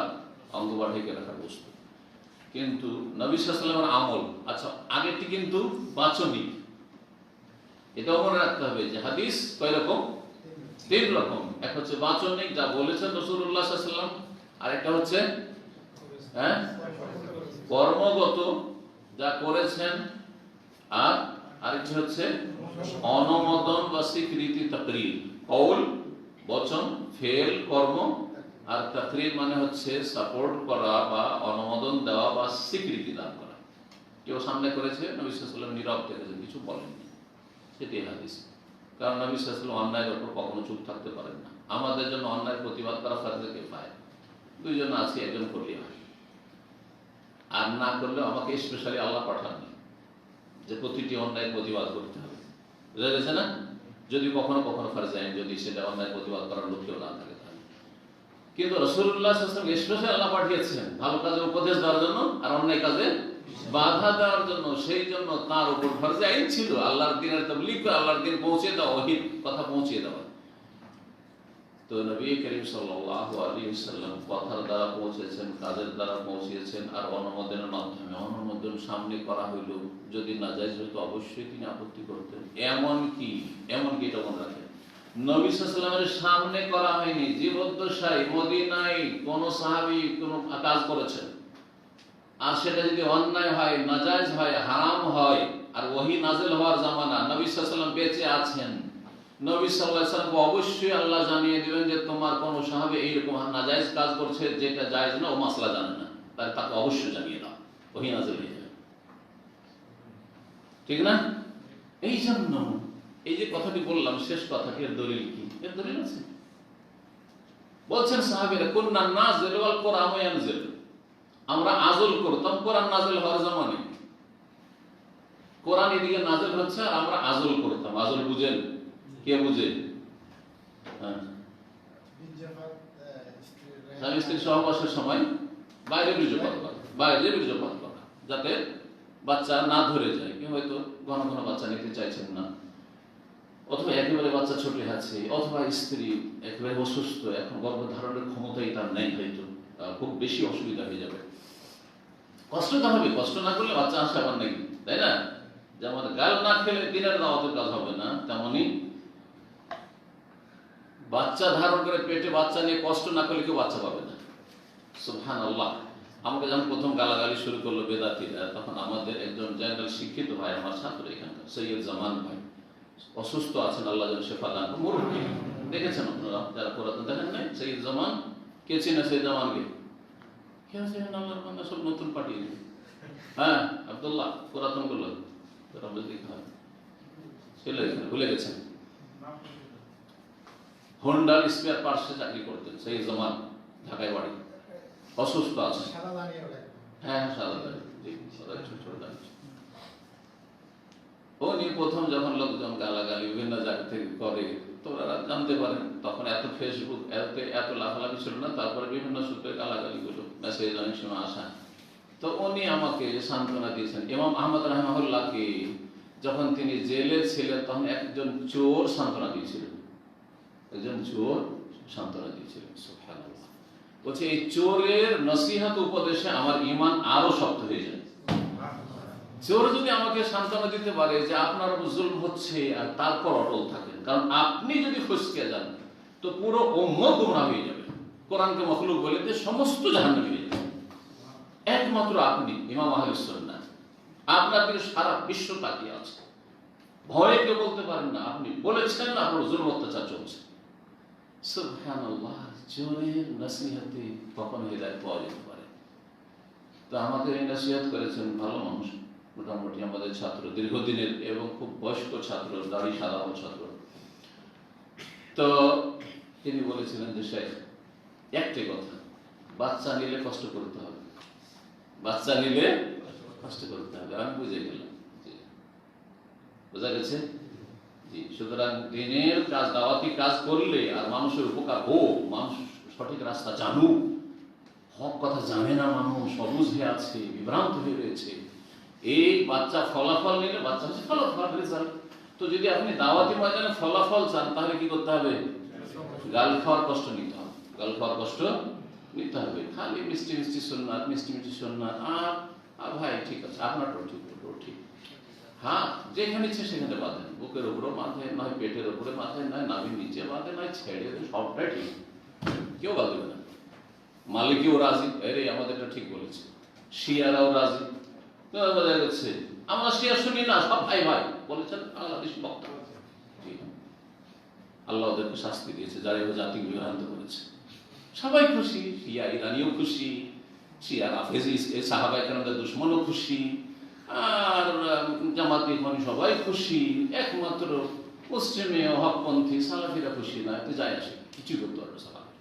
অঙ্গ বা ঢেকে রাখার বস্তু, কিন্তু নবী সাল্লাল্লাহু আলাইহি ওয়াসাল্লামের আমল, আচ্ছা আগেরটি কিন্তু বাচনিক, এটাও মনে রাখতে হবে যে হাদিস কয় রকম? তিন রকম। এক হচ্ছে বাচনিক, যা বলেছেন রাসূলুল্লাহ সাল্লাল্লাহু আলাইহি ওয়াসাল্লাম, আর একটা হচ্ছে কর্মগত, যা করেছেন, আর আরেকটি হচ্ছে অনুমোদন বা স্বীকৃতি, তাকরীর, কওল বচন, ফেল কর্ম, আর তাকরীর মানে হচ্ছে সাপোর্ট করা বা অনুমোদন দেওয়া বা স্বীকৃতি দান করা। কেউ সামনে করেছে, নবী সাল্লাল্লাহু আলাইহি ওয়াসাল্লাম নীরব থেকেছেন, কিছু বলেননি, সেটাই হাদিস। কারণ নবী সাল্লাল্লাহু আলাইহি ওয়াসাল্লাম অন্যায়ের উপর কখনো চুপ থাকতে পারেন না। আমাদের জন্য অন্যায় প্রতিবাদ করা ফরজে কিফায়া, দুইজন আছে, একজন করলে হয়, আর না করলে আমাকে স্পেশালি আল্লাহ পাঠাননি যে প্রতিটি অন্যায়ের প্রতিবাদ করতে হবে, বুঝা গেছে না? যদি কখনো কখনো ফরজ আইন, যদি সেটা অন্যায়ের প্রতিবাদ করার লক্ষ্যও না থাকে তাহলে। কিন্তু রাসূলুল্লাহ সাল্লাল্লাহু আলাইহি ওয়াসাল্লাম স্পেশালি আল্লাহ পাঠিয়েছেন ভালো কাজের উপদেশ দেওয়ার জন্য আর অন্যায় কাজে বাধা দেওয়ার জন্য। সেই জন্য তার উপর ফরজ আইন ছিল আল্লাহর দ্বীনের তাবলীগ করে, আল্লাহর দ্বীন পৌঁছে দেওয়া, ওহীর কথা পৌঁছে দেওয়া। তো নবী করিম সাল্লাল্লাহু আলাইহি ওয়াসাল্লাম কথার দ্বারা পৌঁছেছেন, কাজের দ্বারা পৌঁছিয়েছেন, আর অনুমোদনের মাধ্যমে অনুমোদন সামনে করা হইল। যদি নাজায়েজ হতো অবশ্যই তিনি আপত্তি করতেন। এমনকি এটা মনে রাখেন, নবী সাল্লাল্লাহু আলাইহি ওয়াসাল্লামের সামনে করা হয়নি, জীবদ্দশায় মদিনায় কোন সাহাবী কোন কাজ করেছেন, আর সেটা যদি অন্যায় হয়, নাজায়েজ হয়, হারাম হয়, আর ওহী নাযিল হওয়ার জামানা, নবী সাল্লাল্লাহু আলাইহি ওয়াসাল্লাম বেঁচে আছেন, নবী সাল্লাল্লাহু আলাইহি ওয়াসাল্লাম অবশ্যই আল্লাহ জানিয়ে দিবেন যে তোমার কোন সাহাবী এইরকম নাজায়েজ কাজ করছে, যেটা জায়েজ না, ও মাসলা জানে না, তাকে অবশ্যই জানিয়ে দাও, ওহী নাযিল হয়ে যাবে। ঠিক না? এই জন্য এই যে কথাটি বললাম, শেষ কথাটি, এর দলিল কি? এর দলিল আছে। বলছেন সাহাবীরা, কুননা নাযিল ওয়াল কুরআন ইয়ানজিল, আমরা আজল করতাম কোরআন নাযিল হওয়ার জামানে। কোরআন এদিকে নাযিল হচ্ছে আর আমরা আজল করতাম। আজল বুঝেন? কে বুঝে? হ্যাঁ, স্বামী স্ত্রী সহবাসের সময় বাইরে বীর্যপাত করা, যাতে বাচ্চা না ধরে যায়। কেউ হয়তো ঘন ঘন বাচ্চা নিতে চাইছেন না, অথবা একেবারে বাচ্চা ছোট আছে, অথবা স্ত্রী একেবারে অসুস্থ, এখন গর্ভধারণের ক্ষমতাই তার নেই, হয়তো খুব বেশি অসুবিধা হয়ে যাবে। কষ্ট তো হবে, কষ্ট না করলে বাচ্চা আসে আবার নাকি, তাই না? যেমন গাল না খেলে দিনের দাওয়াতের কাজ হবে না, তেমনি বাচ্চা ধারণ করে পেটে বাচ্চা নিয়ে কষ্ট না করলে কেউ বাচ্চা পাবে না। সুবহানাল্লাহ। আমাকে যখন প্রথম গালাগালি শুরু করলো বেদাতিরা, তখন আমাদের একজন জেনারেল শিক্ষিত ভাই, আমার ছাত্র এখানকার, সৈয়দ জামান ভাই, অসুস্থ আছেন, আল্লাহ যেন শেফা দান করুন। মুরব্বী, দেখেছেন আপনারা যারা পুরাতন, দেখেন নাই সৈয়দ জামান? কে চিনে সৈয়দ জামানকে? কে আছে আল্লাহর বান্দা, সব নতুন পাঠিয়ে দিন। হ্যাঁ, আব্দুল্লাহ, পুরাতন গুলো ভুলে গেছেন। হোন্ডার স্পেয়ার পার্টসে চাকরি করতেন সেই জামান, ঢাকায় বাড়ি, অসুস্থ আছে। হ্যাঁ, সাদা দাড়ি, উনি প্রথম যখন লোকজন গালাগালি বিভিন্ন জায়গা থেকে করে, তো ওরা জানতে পারেন, তখন এত ফেসবুক, এত লাফালাফি ছিল না, তারপরে বিভিন্ন সূত্রে গালাগালি গুলো মেসেজ অনেক সময় আসা। তো উনি আমাকে সান্ত্বনা দিয়েছেন। ইমাম আহমদ রাহিমাহুল্লাহকে যখন তিনি জেলে ছিলেন, তখন একজন চোর সান্ত্বনা দিয়েছিলেন, সুবহানাল্লাহ। বলছে, এই চোরের নসিহত উপদেশে আমার ঈমান আরো শক্ত হয়ে যায়। চোর যদি আমাকে সান্ত্বনা দিতে পারে যে আপনার জুলম হচ্ছে, আর তারপর অটল থাকেন, কারণ আপনি যদি ফসকে যান তো পুরো উম্মত গুমরাহ হয়ে যাবে। কোরআনকে মখলুক বলে দিয়ে সমস্ত জাহান্নামী হয়ে যাবে, একমাত্র আপনি ইমাম আহলে সুন্নাহ, আপনার দিকে সারা বিশ্ব তাকিয়ে আছে, ভয়ে কেউ বলতে পারেন না আপনি বলেছেন আপনার জুলম অত্যাচার চলছে। সুবহানাল্লাহ। চোরের নসিহতে কখনো হিদায়াত পাওয়া যেতে পারে। তো আমাকে এই নসিহত করেছেন ভালো মানুষ, মোটামুটি আমাদের ছাত্র, দীর্ঘদিনের এবং খুব বয়স্ক ছাত্র, দাড়ি সাদা ছাত্র। তো তিনি বলেছিলেন যে শেখ, একটাই কথা, বাচ্চা নিলে কষ্ট করতে হবে, বাচ্চা নিলে কষ্ট করতে হবে। আমি বুঝে গেলাম, বোঝা গেছে? জি। সুতরাং দিনের কাজ, দাওয়াতি কাজ করলে আর মানুষের উপকার হোক, মানুষ সঠিক রাস্তা জানুক, হক কথা জানে না মানুষ, সবুজ হয়ে আছে, বিভ্রান্ত হয়ে রয়েছে, এই বাচ্চা ফলাফল নিলে, বাচ্চা হচ্ছে ফলাফল, রেজাল্ট। তো যদি আপনি দাওয়াতি ময়দানে ফলাফল চান, তাহলে কি করতে হবে? গাল খাওয়ার কষ্ট নিতে হবে, নিতে হবে। খালি মিষ্টি মিষ্টি সুন্নাত, আর ভাই ঠিক আছে, আপনারটাও ঠিক, ওটাও ঠিক, হ্যাঁ, যেখানে ইচ্ছে সেখানে বাঁধেন, বুকের উপরেও বাঁধে, নয় পেটের উপরে বাঁধে, নয় নাভির নিচে বাঁধে, নয় ছেড়ে, সবটাই ঠিক, কেউ বাঁধবে না। মালিকিও রাজি, এরে আমাদেরটা ঠিক বলেছে, শিয়ারাও রাজি। বোঝা গেছে? আমরা শিয়া শুনি না, সব ভাই ভাই বলেছেন বাংলাদেশি বক্তা। আল্লাহ ওদেরকে শাস্তি দিয়েছে যারা এবার জাতি বিভ্রান্ত করেছে। সবাই খুশি, শিয়া ইরানিও খুশি, শিয়া রাফেজি সাহাবায়ে কেরামদের দুশমনও খুশি, আর জামাতি ইখওয়ানি সবাই খুশি, একমাত্র মুসলিমে হকপন্থী সালাফিরা খুশি না। এতে যায় আসে, কিছুই করতে পারবে সালাফি,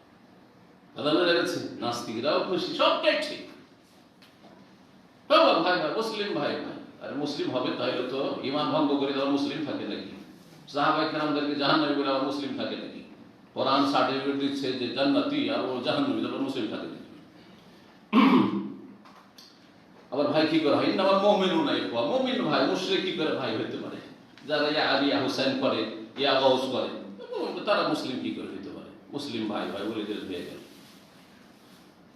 দাদা বোঝা গেছে? নাস্তিকরাও খুশি, সবটাই ঠিক। ভাই ভাই, মুসলিম ভাই ভাই, আরে মুসলিম হবে তাহলে তো ঈমান ভঙ্গ করে দেওয়া মুসলিম থাকে নাকি? সাহাবায়ে কেরামদেরকে জাহান্নামী বলে আবার মুসলিম থাকে নাকি? কোরআন সার্টিফিকেট দিচ্ছে যে জান্নাতি, আর ও জাহান্নামী, তারপর মুসলিম থাকে নাকি? আবার ভাই কি করে হয়? ইন্নামাল মুমিনুনা ইখওয়া, মুমিন ভাই, মুশরিক কি করে ভাই হতে পারে? যারা ইয়া আলী ইয়া হুসাইন করে, ইয়া গাউস করে, তারা মুসলিম কি করে হতে পারে? মুসলিম ভাই ভাই বলে দিল হয়ে গেল।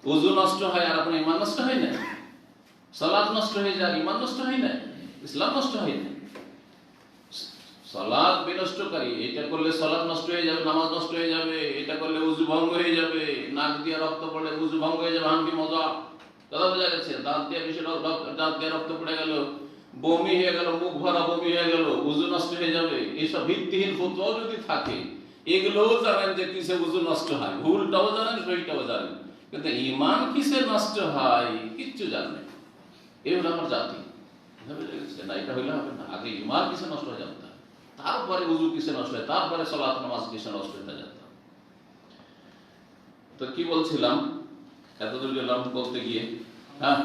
ওযু নষ্ট হয় আর আপনার ঈমান নষ্ট হয় না? সালাত নষ্ট হয়ে যায়, ঈমান নষ্ট হয় না, ইসলাম নষ্ট হয় না। সালাত বিনষ্টকারী, এটা করলে সালাত নষ্ট হয়ে যাবে, নামাজ নষ্ট হয়ে যাবে, এটা করলে ওযু ভঙ্গ হয়ে যাবে, নাক দিয়ে রক্ত পড়লে ওযু ভঙ্গ হয়ে যাবে, হাঙ্কি মজা কথা বোঝা গেছে, দাঁত দিয়ে বেশি দাঁত দিয়ে রক্ত পড়ে গেল, বমি হয়ে গেল, মুখ ভরা বমি হয়ে গেল, ওযু নষ্ট হয়ে যাবে, এইসব ভিত্তিহীন ফতোয়া যদি থাকে, এগুলোও জানেন যে কিসে ওযু নষ্ট হয়, ভুলটাও জানেন, সহিটাও জানেন, কিন্তু ঈমান কিসে নষ্ট হয় কিচ্ছু জানেন না। এই হলো আমার জাতি। না, এটা হইলে হবে না, আগে ঈমান কিসে নষ্ট হয়ে জানতে হবে, তারপরে ওযু কিসে নষ্ট হয়, তারপরে সালাত নামাজ কিসে নষ্ট হয়ে জানতে হবে। তো কি বলছিলাম এতদূর গেলাম বলতে গিয়ে, হ্যাঁ,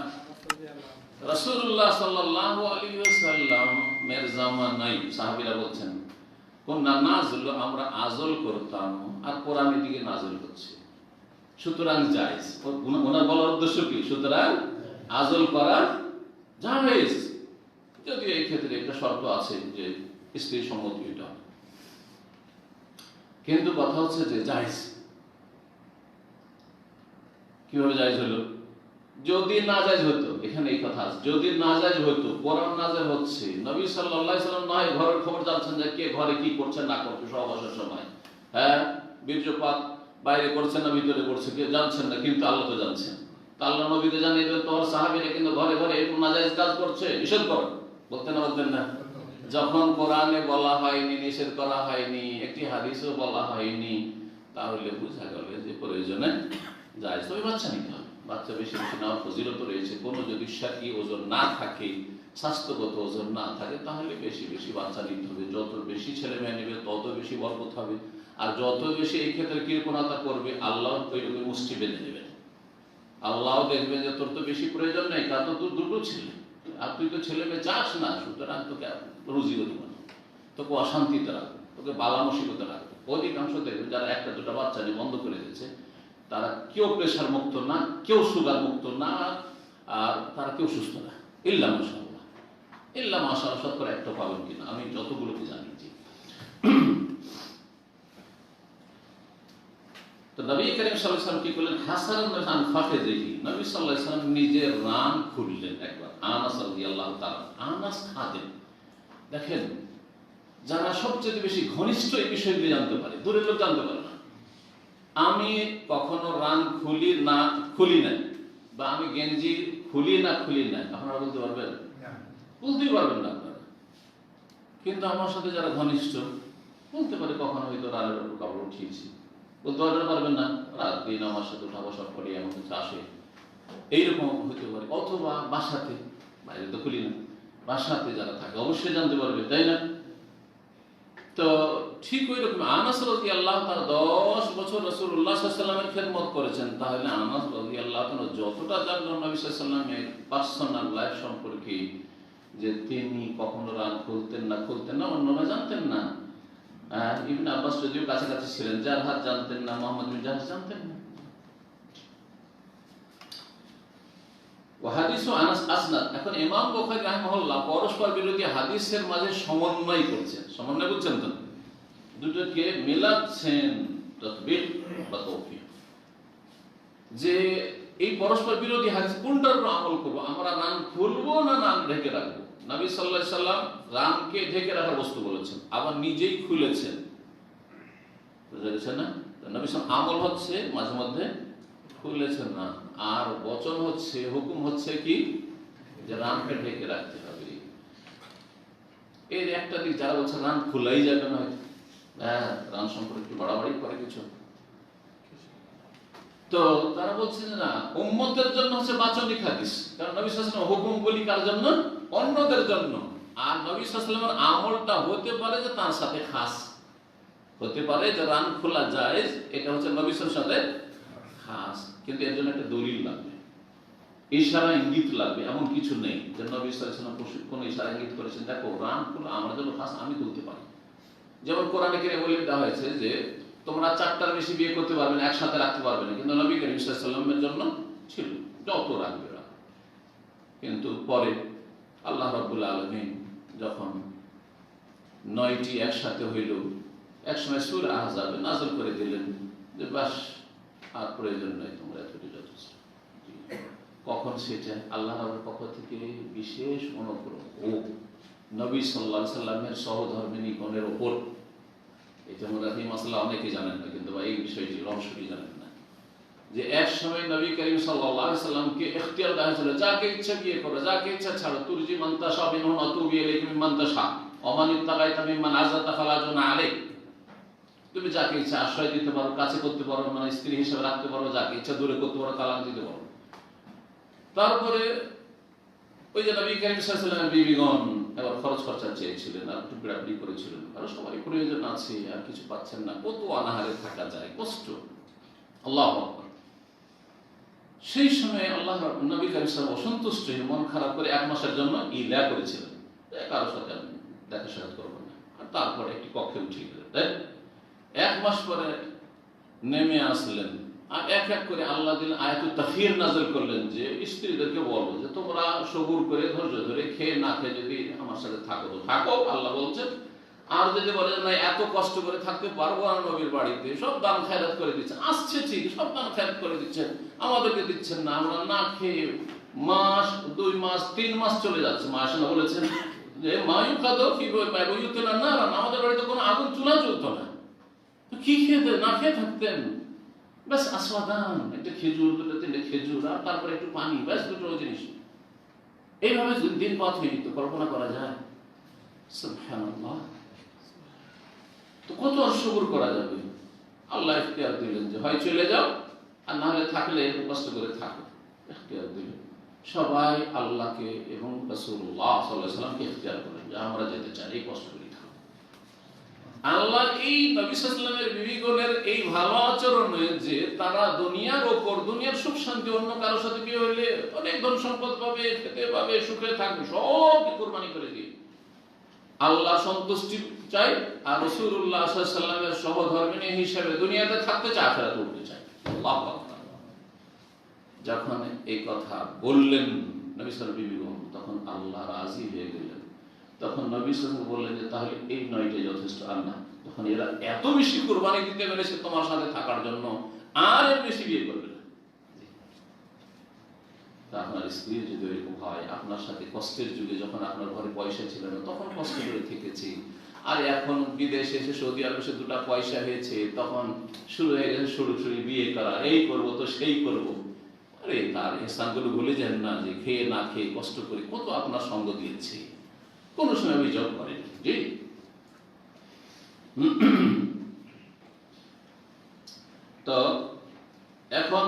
রাসূলুল্লাহ সাল্লাল্লাহু আলাইহি ওয়াসাল্লাম এর জামানায় সাহাবীরা বলছেন কুননা নাযিলু, আমরা আযল করতাম, আর কোরআনের দিকে নাযিল হচ্ছে, সুতরাং জায়েজ। ওনার বলার উদ্দেশ্য কি? সুতরাং আযল করা জায়েজ, যদি এই ক্ষেত্রে একটা শর্ত আছে যে স্ত্রী সম্মতি এটা, কিন্তু কথা হচ্ছে যে জায়েজ কিভাবে জায়েজ হলো? যদি নাজায়েজ হতো, এখানে এই কথা আছে, যদি নাজায়েজ হতো, কোরআন নাযিল হচ্ছে, নবী সাল্লাল্লাহু আলাইহি ওয়াসাল্লাম নয় ঘরের খবর জানছেন যে কে ঘরে কি করছে না করছে সহবাসের সময়, হ্যাঁ, বীর্যপাত বাইরে করছে না ভিতরে করছে কে জানছেন না, কিন্তু আল্লাহ তো জানছেন। তা আল্লাহ নবীকে জানিয়ে দেবেন তোমার সাহাবীরা কিন্তু ঘরে ঘরে এরকম নাজায়েজ কাজ করছে, নিষেধ করো, বলতেন না বলতেন না? যখন কোরআনে বলা হয়নি, নিষেধ করা হয়নি, একটি হাদিসও বলা হয়নি, তাহলে বোঝা গেল যে প্রয়োজনে জায়েজ। তবে বাচ্চা নিতে হবে, বাচ্চা বেশি বেশি নেওয়ার ফজিলত রয়েছে। কোনো যদি শারঈ ওজন না থাকে, স্বাস্থ্যগত ওজন না থাকে, তাহলে বেশি বেশি বাচ্চা নিতে হবে। যত বেশি ছেলে মেয়ে নেবে তত বেশি বরকত হবে, আর যত বেশি এই ক্ষেত্রে কৃপণতা করবে আল্লাহ ওইরকম মুষ্টি বেঁধে দেবেন। আল্লাহ দেখবেন যে তোর তো বেশি প্রয়োজন নেই, কারণ তো তোর দুটো ছেলে, আর তুই তো ছেলে মেয়ে চাস না, সুতরাং তোকে রুজিও দিব না, তোকে অশান্তিতে রাখবো, তোকে বালা মুসিবতে রাখবো। অধিকাংশ দেখবে যারা একটা দুটা বাচ্চা নিয়ে বন্ধ করে দিয়েছে, তারা কেউ প্রেশার মুক্ত না, কেউ সুগার মুক্ত না, আর তারা কেউ সুস্থ না, ইল্লা মাশাআল্লাহ। ইল্লা মাশাআল্লাহ শতকরা একটা পাবেন কিনা, আমি যতগুলোকে জানিয়েছি। তো নবী করিম সাল্লাল্লাহু আলাইহি ওয়াসাল্লাম কি করলেন? হাসান আন ফাখিযিহি, নবী সাল্লাল্লাহু আলাইহি ওয়াসাল্লাম নিজের রান খুললেন একবার। আনাস রাদিয়াল্লাহু তাআলা, আনাস খাদেম, দেখেন যারা সবচেয়ে বেশি ঘনিষ্ঠ এই বিষয়গুলি জানতে পারে, দূরের লোক জানতে পারে না। আমি কখনো রান খুলি না খুলি নাই, বা আমি গেঞ্জি খুলি না আপনারা বলতে পারবেন? বলতেই পারবেন না আপনারা। কিন্তু আমার সাথে যারা ঘনিষ্ঠ বলতে পারে কখনো হয়তো রানের উপর কাপড় উঠিয়েছি, বলতে পারবেন না, রাত দিন আমার সাথে উঠা বসা করে এমন কিছু আসে, এইরকম হতে পারে। অথবা বাসাতে, বাইরে তো খুলি না, বাসাতে যারা থাকে অবশ্যই জানতে পারবে, তাই না? তো ঠিক ওই রকম আনাস রাদিয়াল্লাহু তাআলা 10 বছর রাসূলুল্লাহ সাল্লাল্লাহু আলাইহি ওয়াসাল্লামের খেদমত করেছেন, তাহলে আনাস রাদিয়াল্লাহু তাআলা যতটা জানলেন নবী সাল্লাল্লাহু আলাইহি ওয়াসাল্লামের পার্সোনাল লাইফ সম্পর্কে, যে তিনি কখনো রান খুলতেন না, অন্যরা জানতেন না। ইবনে আব্বাস যদিও কাছাকাছি ছিলেন, জারহাত জানতেন না, মুহাম্মদ বিন জাহশ জানতেন না। হাদিসু আনাস আসনাদ। এখন ইমাম বুখারী রাহিমাহুল্লাহ পরস্পর বিরোধী হাদিসের মাঝে সমন্বয় করছেন, সমন্বয় করছেন তো, দুটোকে মেলাচ্ছেন, তাসবিহ বা তাওফীক, যে এই পরস্পর বিরোধী হাদিস কোনটার উপর আমল করব, আমরা রান খুলবো না রান ঢেকে রাখবো। নবী সাল্লাল্লাহু আলাইহি সাল্লাম রানকে ঢেকে রাখার বস্তু বলেছেন, আবার নিজেই খুলেছেন, বুঝা গেছে না? নবী সাল্লাল্লাহু আমল হচ্ছে মাঝে মধ্যে খুলেছেন না, আর বচন হচ্ছে, হুকুম হচ্ছে কি, যে রানকে ঢেকে রাখতে হবে। এর একটা দিক যারা বলছে রান খোলাই যাবে না, হ্যাঁ, রান সম্পর্কে একটু বাড়াবাড়ি করে কিছু, তো তারা বলছে যে না, উম্মতের জন্য হচ্ছে বাচনিক হাদিস, কারণ নবী সাল্লাল্লাহু আলাইহি ওয়াসাল্লাম হুকুম বলি কার জন্য? অন্যদের জন্য। আর নবী সাল্লাল্লাহু আলাইহি ওয়াসাল্লামের আমলটা হতে পারে যে তার সাথে খাস, হতে পারে যে রান খোলা জায়েজ, এটা হচ্ছে নবী সাল্লাল্লাহু আলাইহি ওয়াসাল্লামের খাস, কিন্তু এর জন্য একটা দলিল লাগবে, ইশারা ইঙ্গিত লাগবে। এমন কিছু নেই যে নবী সাল্লাল্লাহু আলাইহি ওয়াসাল্লাম কোন ইশারা ইঙ্গিত করেছেন, দেখো রান খোলা আমার জন্য খাস, আমি তুলতে পারি। যেমন কোরআনে কারিমে বলে দেওয়া হয়েছে যে তোমরা 4টার বেশি বিয়ে করতে পারবে না, একসাথে রাখতে পারবে না, কিন্তু নবী করিম সাল্লাল্লাহু আলাইহি ওয়াসাল্লামের জন্য ছিল যত রাখবে রাখ। কিন্তু পরে আল্লাহ রাব্বুল আলামিন যখন 9টি একসাথে হইল, একসময় সূরা আহজাবে নাযিল করে দিলেন যে বাস আর প্রয়োজন নেই, তোমরা এতটি যথেষ্ট। কখন সেটা আল্লাহর পক্ষ থেকে বিশেষ অনুগ্রহ ও নবী সাল্লাল্লাহু আলাইহি সাল্লামের সহধর্মিণীগণের ওপর। এটা মনে এই মাসলা অনেকেই জানেন না, কিন্তু এই বিষয়টি রহস্যটি জানেন না, যে এক সময় নবী করিম সাল্লাল্লাহু আলাইহি সাল্লামকে ইখতিয়ার দেওয়া হয়েছিল, যাকে ইচ্ছা বিয়ে করো, যাকে ইচ্ছা ছাড়ো, তুরজি মান তাশা মিনহুম ওয়া তুবি ইলাইকা মিম্মান তাশা ওয়া মান ইত্তাকাইতা মিম্মান আযাতা ফালা জুনাহা আলাইক। তুমি যাকে ইচ্ছা আশ্রয় দিতে পারো, কাছে করতে পারো, মানে স্ত্রী হিসেবে রাখতে পারো, যাকে ইচ্ছা দূরে করতে পারো, তালাক দিতে পারো। তারপরে ওই যে নবী করিম সাল্লাল্লাহু আলাইহি ওয়াসাল্লামের বিবিগণ এবার খরচ খরচা চেয়েছিলেন, আর টুকরাটুকরি করেছিলেন, আর সবারই প্রয়োজন আছে, আর কিছু পাচ্ছেন না, কত অনাহারে থাকা যায়, কষ্ট। আল্লাহু আকবার। সেই সময় আল্লাহ নবী করিম সাল্লাল্লাহু অসন্তুষ্ট হয়ে মন খারাপ করে 1 মাসের জন্য ইলা করেছিলেন, কারোর সাথে আমি দেখা সাক্ষাৎ করবো না, আর তারপরে একটি কক্ষে উঠিয়ে গেলেন। তাই 1 মাস পরে নেমে আসলেন, আর এক এক করে আল্লাহ দিন আয়াতুত তাখয়ির নাযিল করলেন যে স্ত্রীদেরকে বলবো যে তোমরা সবুর করে ধৈর্য ধরে খেয়ে না খেয়ে যদি আমার সাথে থাকো তো থাকো, আল্লাহ বলছেন। আর যদি বলে না এত কষ্ট করে থাকতে পারবো না নবীর বাড়িতে, সব দান খায়রাত করে দিচ্ছেন, আসছে ঠিক, সব দান খায়রাত করে দিচ্ছেন, আমাদেরকে দিচ্ছেন না, আমরা না খেয়ে মাস 2 মাস 3 মাস চলে যাচ্ছে। মা আসেনা বলেছেন যে মায়ু কাদো কি বইতে না, আমাদের বাড়িতে কোনো আগুন চুলা চলতো না, কি খেতে না খেয়ে থাকতেন, ব্যাস আসওয়াদান, একটা খেজুর, 2-3 খেজুর, আর তারপরে একটু পানি, ব্যাস 2 জিনিস। এইভাবে দিন পার হয়ে যেত, কল্পনা করা যায়? সুবহানাল্লাহ। তো কত আর সবুর করা যাবে? আল্লাহ ইখতিয়ার দিলেন যে হয় চলে যাও, আর না হলে থাকলে কষ্ট করে থাকো, ইখতিয়ার দিলেন। সবাই আল্লাহকে এবং রাসূলুল্লাহ সাল্লাল্লাহু আলাইহি ওয়াসাল্লামকে ইখতিয়ার করলেন যে আমরা যেতে চাই, এই কষ্ট করে থাকো। আল্লাহ এই নবী সাল্লাল্লাহু আলাইহি ওয়াসাল্লামের বিবিগণের এই ভালো আচরণে যে তারা দুনিয়ার ওপর, দুনিয়ার সুখ শান্তি, অন্য কারোর সাথে বিয়ে হইলে অনেক ধন সম্পদ পাবে, খেতে পাবে, সুখে থাকবে, সব কুরবানি করে দিয়ে আল্লাহ সন্তুষ্টি চাই, আর রাসূলুল্লাহ সাল্লাল্লাহু আলাইহি ওয়াসাল্লামের সহধর্মিণী হিসেবে দুনিয়াতে থাকতে চায়, আখিরাতে উঠতে চায়। আল্লাহু আকবার। যখন এই কথা বললেন নবী সাল্লাল্লাহু আলাইহি ওয়াসাল্লাম বিবিগণ, তখন আল্লাহ রাজি হয়ে গেলেন। তখন নবী সাল্লাল্লাহু আলাইহি ওয়াসাল্লাম বললেন যে তাহলে এই 9টাই যথেষ্ট, আর না। তখন এরা এত বেশি কুরবানি দিতে পেরেছে তোমার সাথে থাকার জন্য, আর এর বেশি বিয়ে করবে না। আপনার স্ত্রী যদি এরকম হয়, আপনার সাথে কষ্টের যুগে যখন আপনার ঘরে পয়সা ছিল না তখন কষ্ট করে থেকেছি, আর এখন বিদেশে এসে সৌদি আরবে এসে 2টা পয়সা হয়েছে, তখন শুরু হয়ে গেছে সরাসরি বিয়ে করা, এই করব তো সেই করব। আরে তার ইহসানগুলো ভুলে যান না, যে খেয়ে না খেয়ে কষ্ট করে কত আপনার সঙ্গ দিয়েছে, কোনো সময় অভিযোগ করেনি। জি, তো এখন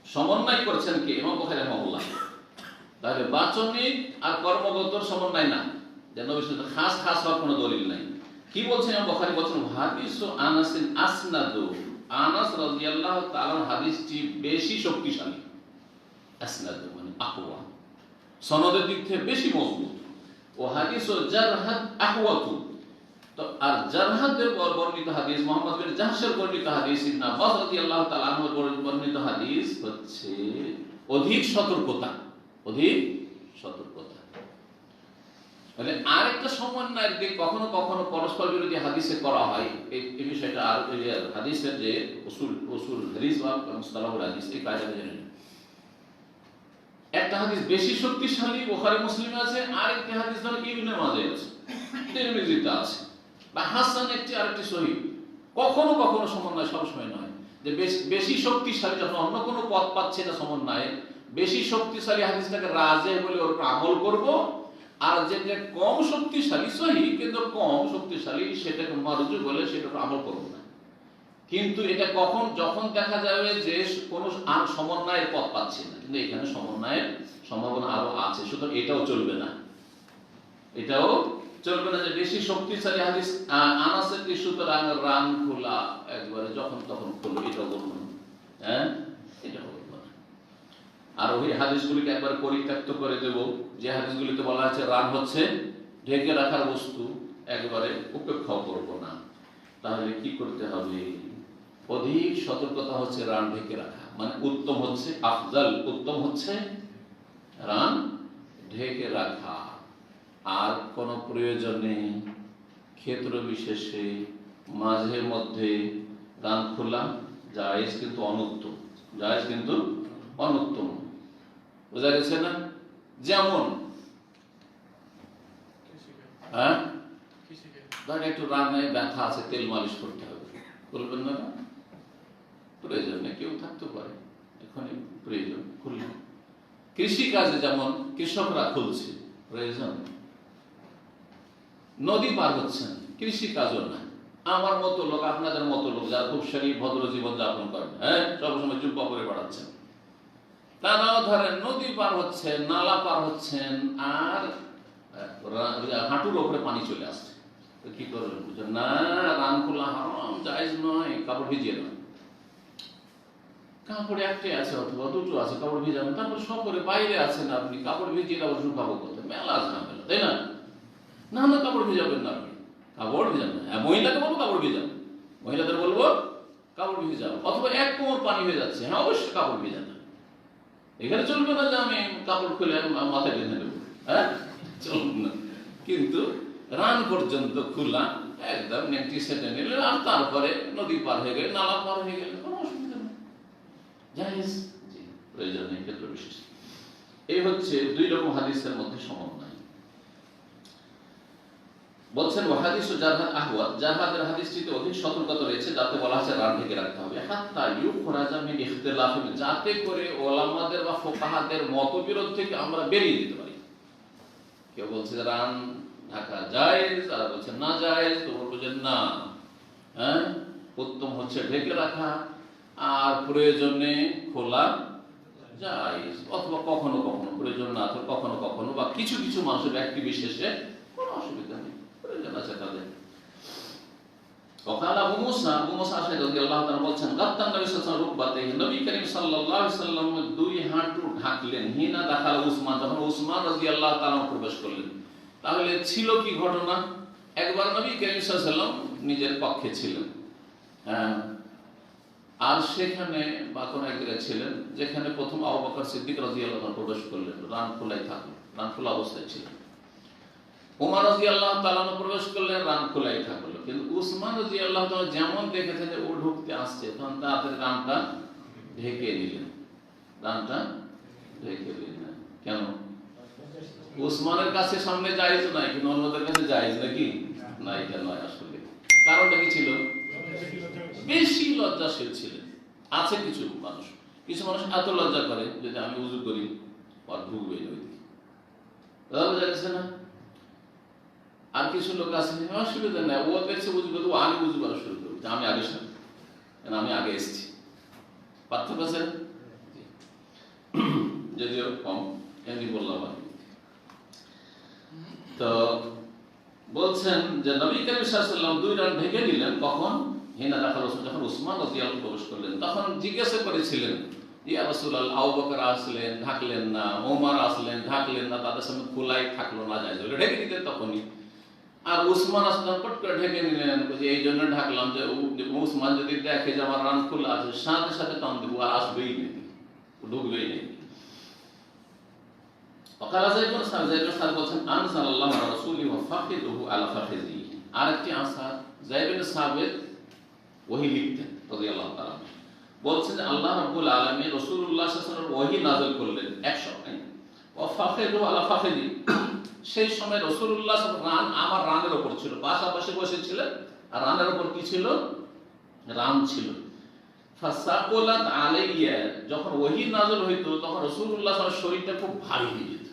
সমন্বয় করছেন কি? ইমাম বুখারী রাহিমাহুল্লাহ। তাহলে বাচনিক আর কর্মগত সমন্বয় না, যে নবীর সাথে খাস খাস হওয়ার কোনো দলিল নাই। কি বলছেন ইমাম বুখারী? বলছেন হাদিসু আনাসিন আসনাদু, আনাস রাদিয়াল্লাহু তাআলার হাদিসটি বেশি শক্তিশালী। আসনাদু মানে আকওয়া, সনদের দিক থেকে বেশি মজবুত। ও হাদিসু জারহাদ আহওয়াতু, তো আর জারহাদের বর্ণিত হাদিস, মুহাম্মদ বিন জাহশের বর্ণিত হাদিস, ইবনে আব্বাস রাদিয়াল্লাহু তাআলা আনহু বর্ণিত হাদিস হচ্ছে অধিক সতর্কতা, অধিক সতর্কতা। মানে আরেকটা সমন্বয়ের দিক কখনো কখনো পরস্পর বিরোধী হাদিসে করা হয়, এই বিষয়টা আর হাদিসের যে উসুল হাদিস বা মুস্তালাহুল হাদিস, এই কায়দাটা জেনে নিন। একটা হাদিস বেশি শক্তিশালী বুখারী মুসলিমে আছে, আরেকটি হাদিস ধরো ইবনে মাজাহ আছে, তিরমিজিতে আছে, বা হাসান একটি আরেকটি সহিহ। কখনো কখনো সমন্বয়, সব সময় নয়। যে বেশি শক্তিশালী যখন অন্য কোনো পথ পাচ্ছে না সমন্বয়ে, বেশি শক্তিশালী হাদিসটাকে রাজে বলে ওর উপর আমল করব, আর যেটা কম শক্তিশালী সহিহ কিন্তু কম শক্তিশালী সেটাকে মারজু বলে সেটার উপর আমল করব না। কিন্তু এটা কখন? যখন দেখা যাবে যে কোনো সমন্বয়ের পথ পাচ্ছে না, কিন্তু এখানে সমন্বয়ের সম্ভাবনা আরো আছে, সুতরাং এটাও চলবে না, এটাও চলবে না যে বেশি শক্তিশালী হাদিস আনাসের কি সুতরাং রান খোলা একবারে যখন তখন খুলবে, এটাও বলবো না। হ্যাঁ, এটাও বলবো না। আর ওই হাদিসগুলিকে একবার পরিত্যক্ত করে দেব, যে হাদিসগুলিতে বলা আছে রান হচ্ছে ঢেকে রাখার বস্তু, একবারে উপেক্ষাও করবো না। তাহলে কি করতে হবে? অধিক সতর্কতা হচ্ছে রান ঢেকে রাখা, মানে উত্তম হচ্ছে, আফজাল উত্তম হচ্ছে রান ঢেকে রাখা। আর কোন প্রয়োজনে, ক্ষেত্র বিশেষে, মাঝে মধ্যে রান খোলা জায়েজ কিন্তু অনুত্তম, জায়েজ কিন্তু অনুত্তম। বোঝা গেছে না? যেমন একটু রান্নায় ব্যথা আছে, তেল মালিশ করতে হবে, বলবেন না? প্রয়োজন নেই, কেউ থাকতে পারে এখানে প্রয়োজন খুললেন। কৃষি কাজে যেমন কৃষকরা খুলছে, প্রয়োজন। নদী পার হচ্ছেন, কৃষি কাজও না। আমার মতো লোক, আপনাদের মতো লোক যারা খুব শরীর ভদ্র জীবন যাপন করেন, সবসময় জুব্বা করে বেড়াচ্ছেন, তারাও ধরেন নদী পার হচ্ছেন, নালা পার হচ্ছেন, আর হাঁটুর ওপরে পানি চলে আসছে, কি করবেন? বুঝলেন না? রান খোলা হারাম, জায়েজ নয়, কাপড় ভিজিয়ে নয়। কাপড় একটাই আছে অথবা দুটো আছে, কাপড় ভিজাবেন, তারপর সব করে বাইরে আছেন আপনি, কাপড় ভিজিয়ে কাপড় শুকাবো কোথায়? মেলা ঝামেলা, তাই না? না না, কাপড় ভিজাবেন না আপনি, কাপড় ভিজাবেন না। মহিলাকে বলবো কাপড় ভিজান, মহিলাদের বলবো কাপড় ভিজাবো, অথবা এক কোমর পানি হয়ে যাচ্ছে, হ্যাঁ অবশ্যই কাপড় ভিজান। এখানে চলবে না যে আমি কাপড় খুলে মাথায় বেঁধে নেবো, চলবে না। কিন্তু রান পর্যন্ত খোলা একদম নেংটি সেটে নিলেন, আর তারপরে নদী পার হয়ে গেলে, নালা পার হয়ে গেলে কোনো অসুবিধা নেই, জায়েজ, প্রয়োজন নেই, ক্ষেত্র বিশেষ। এই হচ্ছে দুই রকম হাদিসের মধ্যে সমন্বয়। বলছেন ওয়াহাদিস ও জারহাদ আহওয়াত, জারহাদের হাদিসটিতে অধিক সতর্কতা রয়েছে, যাতে বলা আছে রান ঢেকে রাখতে হবে, হাত্তা ইউখরাজা মিন ইখতিলাফি, যাতে করে ওলামাদের বা ফুকাহাদের মতবিরোধ থেকে আমরা বেরিয়ে যেতে পারি। কেউ বলছে রান ঢাকা জায়েজ, আর বলছে না জায়েজ, তো বলছেন না, উত্তম হচ্ছে ঢেকে রাখা, আর প্রয়োজনে খোলা জায়েজ, অথবা কখনো কখনো প্রয়োজন না থাকলে কখনো কখনো বা কিছু কিছু মানুষের ব্যক্তি বিশেষে কোনো অসুবিধা নেই, প্রয়োজন আছে তাদের। ওকাল আবু মুসা, আবু মুসা আশআরী রাদিয়াল্লাহু তাআলা বলছেন, গাত্তান নবী সাল্লাল্লাহু আলাইহি ওয়াসাল্লাম রুকবাতাইহি, নবী করিম সাল্লাল্লাহু আলাইহি ওয়াসাল্লাম দুই হাঁটু ঢাকলেন, হিনা দাখাল উসমান, যখন উসমান রাদিয়াল্লাহু তাআলা প্রবেশ করলেন। তাহলে ছিল কি ঘটনা? একবার নবী করিম সাল্লাল্লাহু আলাইহি ওয়াসাল্লাম নিজের পক্ষে ছিলেন, আর সেখানে বা কোন এক জায়গায় ছিলেন যেখানে প্রথম আবু বকর সিদ্দিক রাদিয়াল্লাহু তাআলা প্রবেশ করলেন, রান খোলাই থাকলেন, রান খোলা অবস্থায় ছিলেন। ওমর রাদিয়াল্লাহু তাআলা প্রবেশ করলেন, রান খোলাই থাকলো। কিন্তু উসমান রাদিয়াল্লাহু তাআলা যেমন দেখেছেন যে ও ঢুকতে আসছে, তখন তাদের রানটা ঢেকে দিলেন, রানটা ঢেকে দিলেন। কেন? উসমানের কাছে সামনে জায়েজ নাই, কিন্তু অন্যদের কাছে জায়েজ নাকি? না, এটা নয় আসলে। কারণটা কি ছিল? বেশি লজ্জাশীল ছিলেন। আছে কিছু মানুষ এত লজ্জা করে, যদি আমি উজু করি আর ঢুকবে না। আর কিছু লোক আছে অসুবিধা নেই, ও দেখছে উজু করতে, ও আগে উজু করা শুরু করবে, আমি আগে সাথে, আমি আগে এসেছি। পার্থক্য আছে, যদিও কম, এমনি বললাম। তো বলছেন যে নবী করিম সাল্লাল্লাহু আলাইহি ওয়াসাল্লাম দুই রান ঢেকে দিলেন, কখন? হিনা দাখাল উসমান, যখন উসমান রাদিয়াল্লাহু প্রবেশ করলেন। তখন জিজ্ঞাসা করেছিলেন, ইয়া রাসূলুল্লাহ, আবু বকর আসলেন ঢাকলেন না, ওমর আসলেন ঢাকলেন না, তাদের সামনে খোলাই থাকলো না, জায়েজ হলো, ঢেকে দিতেন তখনই। আর উসমান আসলেন, পট করে ঢেকে নিলেন, এই জন্য ঢাকলাম যে উসমান যদি দেখে যে আমার রান খোলা আছে, সাথে সাথে টান দেবো, আর আসবেই নেই, ঢুকবেই নেই। وقال زيد بن ثابت বলছেন, আনসাল্লাহু আলা রাসূলিহি ওয়া ফাখিদুহু আলা ফাখিযি। আরেকটি আনসার যায়েদ বিন সাবিত ওহী লিখতেন রাদিয়াল্লাহু তাআলা, বলছেন আল্লাহ রাব্বুল আলামিন রাসূলুল্লাহ সাল্লাল্লাহু আলাইহি ওয়াসাল্লাম ওহী নাযিল করলেন এক সময়, ওয়া ফাখিদুহু আলা ফাখিযি, সেই সময় রাসূলুল্লাহ সাল্লাল্লাহু আলাইহি ওয়াসাল্লাম আমার রানের উপর ছিল, পাশাপাশি বসেছিলেন, আর রানের উপর কি ছিল? রান ছিল। ফাসাকুলাত আলাইয়া, যখন ওহী নাযিল হইতো তখন রাসূলুল্লাহ সাল্লাল্লাহু আলাইহি ওয়াসাল্লাম শরীরটা খুব ভারী হয়ে যেত।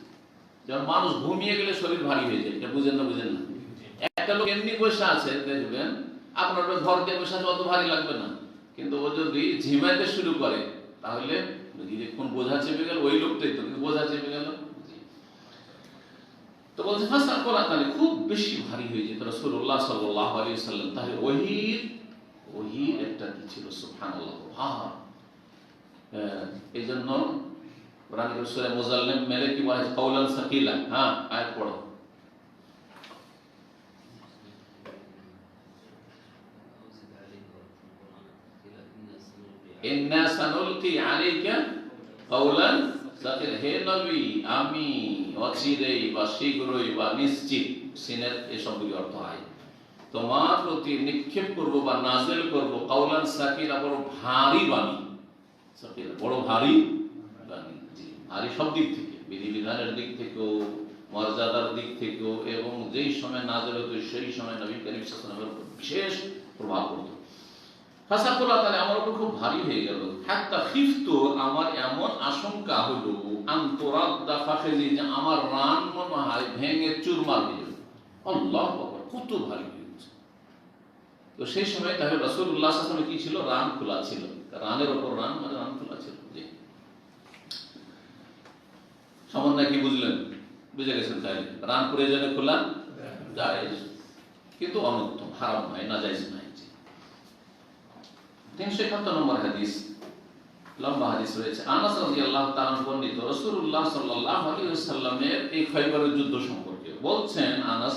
যেমন মানুষ ঘুমিয়ে গেলে শরীর ভারী হয়ে যায়, এটা বুঝেন না? বুঝেন না? একটা লোক এমনি বসে আছে, দেখবেন আপনার ঘর দিয়ে বসে আছে, অত ভারী লাগবে না, কিন্তু ও যদি ঝিমাইতে শুরু করে তাহলে কোন বোঝা চেপে গেল, ওই লোকটাই তো, কিন্তু বোঝা চেপে গেল। তো বলছে ফাসাকুলাত আলাইহি, খুব বেশি ভারী হয়ে যেত রাসূলুল্লাহ সাল্লাল্লাহু আলাইহি ওয়াসাল্লাম। তাহলে ওহীর একটা কি ছিল? সুবহানাল্লাহ, ভার। এই জন্য কোরআনের সূরা মুজাল্লিম মেলে কি বলে? কাওলান সাকিলা। আয়াত পড়ো। ইন্না সানুলকি আলাইকা কাওলান সাকিলা, হে নবী আমি অচিরেই বা শীঘ্রই বা নিশ্চিত, সিনের এই সবগুলি অর্থ হয় তোমার প্রতি নিক্ষেপ করব বা নাযিল করব কাওলান সাকিলা, বড় ভারী বাণী। সাকিলা বড় ভারী বাণী, ভারী সব দিক থেকে, বিধিবিধানের দিক থেকেও, মর্যাদার দিক থেকেও, এবং যেই সময় নাযিল হতো সেই সময় নবী করিম সাল্লাল্লাহু আলাইহি ওয়াসাল্লামের উপর বিশেষ প্রভাব পড়তো। ফাসাকুলা, তাহলে আমার উপর খুব ভারী হয়ে গেল। হাত্তা খিফতু, আমার এমন আশঙ্কা হলো, আনতুরাদ্দা ফাখিজি, যে আমার রান মনে হয় ভেঙে চুরমার হয়ে যাবে। আল্লাহু আকবার, কত ভারী হয়ে গেছে। তো সেই সময় তাহলে রাসূলুল্লাহ সাল্লাল্লাহু আলাইহি ওয়াসাল্লাম কি ছিল? রান খোলা ছিল। রানের উপর রান, মানে রান খোলা ছিল। জি, সামান্য কি বুঝলেন? বুঝে গেছেন? তাহলে রান করে যেন খোলা জায়েজ, কিন্তু অনুত্তম, হারাম নয়, নাজায়েজ নয়। 371 নম্বর হাদিস, লম্বা হাদিস রয়েছে। আনাস রাদিয়াল্লাহু তাআলা বর্ণিত রাসূলুল্লাহ সাল্লাল্লাহু আলাইহি ওয়াসাল্লামের এই খায়বারের যুদ্ধ সম্পর্কে বলছেন আনাস,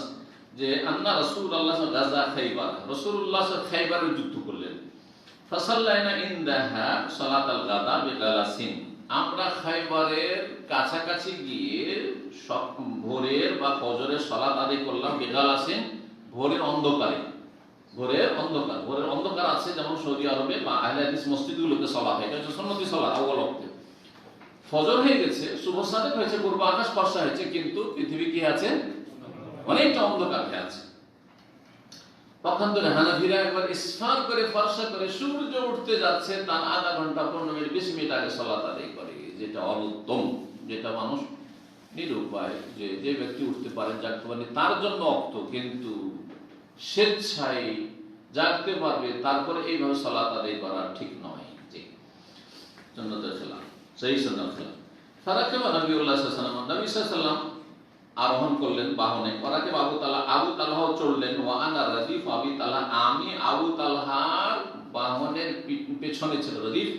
যে আন্না রাসূলুল্লাহ গাজা খায়বার, রাসূলুল্লাহ খায়বারের যুদ্ধ করলেন। ফাসাল্লাইনা ইনদাহা সালাতাল গাদা বিগালাসিন, আমরা খায়বারের কাছাকাছি গিয়ে ভোরের বা ফজরের সালাত আদায় করলাম। বিগালাসিন, ভোরের অন্ধকারে। ভোরের অন্ধকার, ভোরের অন্ধকার আছে যেমন সৌদি আরবে বা আহলে হাদিস মসজিদগুলোতে সালাত হয়, এটা হচ্ছে সুন্নতি সালাত। আউয়াল ওয়াক্তে ফজর হয়ে গেছে, শুভ সাদেক হয়েছে, পূর্ব আকাশ ফর্সা হয়েছে, কিন্তু পৃথিবী কি আছে? অনেকটা অন্ধকার হয়ে আছে। পক্ষান্তরে হানাফিরা একবার ইসফার করে, ফর্সা করে, সূর্য উঠতে যাচ্ছে, তার আধা ঘন্টা 15 মিনিট 20 মিনিট আগে সালাত আদায় করে, যেটা অনুত্তম, যেটা মানুষ নিরুপায়, যে ব্যক্তি উঠতে পারে, জাগতে পারে, তার জন্য অক্ত, কিন্তু স্বেচ্ছায় জাগতে পারবে তারপরে এইভাবে সালাত আদায় করা ঠিক নয়। যে সুন্নতের খেলাফ, সেই সুন্নাত খেলাফ। ফারাকাবা নবিউল্লাহ সাল্লাল্লাহু আলাইহি ওয়াসাল্লাম, নবী সাল্লাল্লাহু আলাইহি ওয়াসাল্লাম আরোহণ করলেন বাহনে। ওরাকে আবু তালহাও চড়লেন। ওয়া আনা রাদিফ আবি তালহা, আমি আবু তালহার বাহনের পেছনে ছিল। রাদিফ,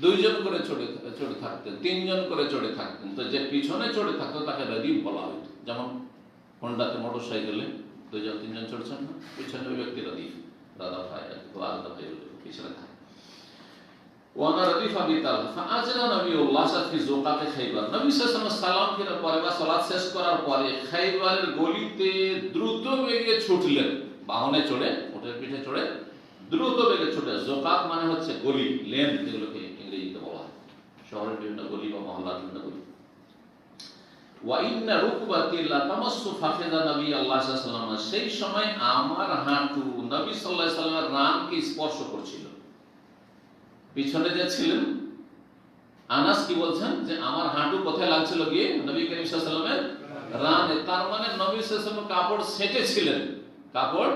দুইজন করে চড়ে থাকতেন, তিনজন করে চড়ে থাকতেন। তো যে পিছনে চড়ে থাকতো তাকে রাদিফ বলা হতো। যেমন হোন্ডাতে, মোটর সাইকেলে দুইজন তিনজন চড়ছেন না, পিছনে ওই ব্যক্তি রাদিফ, রাদা ভাই, আলাদা ভাই পিছনে থাকে। ওয়ানা রাদিফ আবি তালহা ফাআজরা নবিউল্লাহ ফি যুকাতে খায়বার, নবী সাল্লাল্লাহু আলাইহি ওয়াসাল্লাম সালাম ফিরার পরে বা সালাত শেষ করার পরে খায়বারের গলিতে দ্রুত বেগে ছুটলেন। বাহনে চড়ে, ওটের পিঠে চড়ে দ্রুত বেগে ছুটে। যুকাত মানে হচ্ছে গলি, লেন, যেগুলোকে ইংরেজিতে বলা হয়, শহরের বিভিন্ন গলি বা মহল্লার বিভিন্ন গলি। ওয়া ইন্না রুকবাতি লা তামাসসু ফাখিদা নবী আল্লাহ সাল্লাল্লাহু আলাইহি ওয়াসাল্লাম, সেই সময় আমার হাঁটু নবী সাল্লাল্লাহু আলাইহি ওয়াসাল্লামের রানকে স্পর্শ করছিল। পিছনে যে ছিলেন আনাস কি বলছেন, যে আমার হাঁটু কোথায় লাগছিল? গিয়ে নবী করিম সাল্লাল্লাহু আলাইহি ওয়াসাল্লামের রানে। তার মানে নবী সাল্লাল্লাহু আলাইহি ওয়াসাল্লাম কাপড় সেটেছিলেন, কাপড়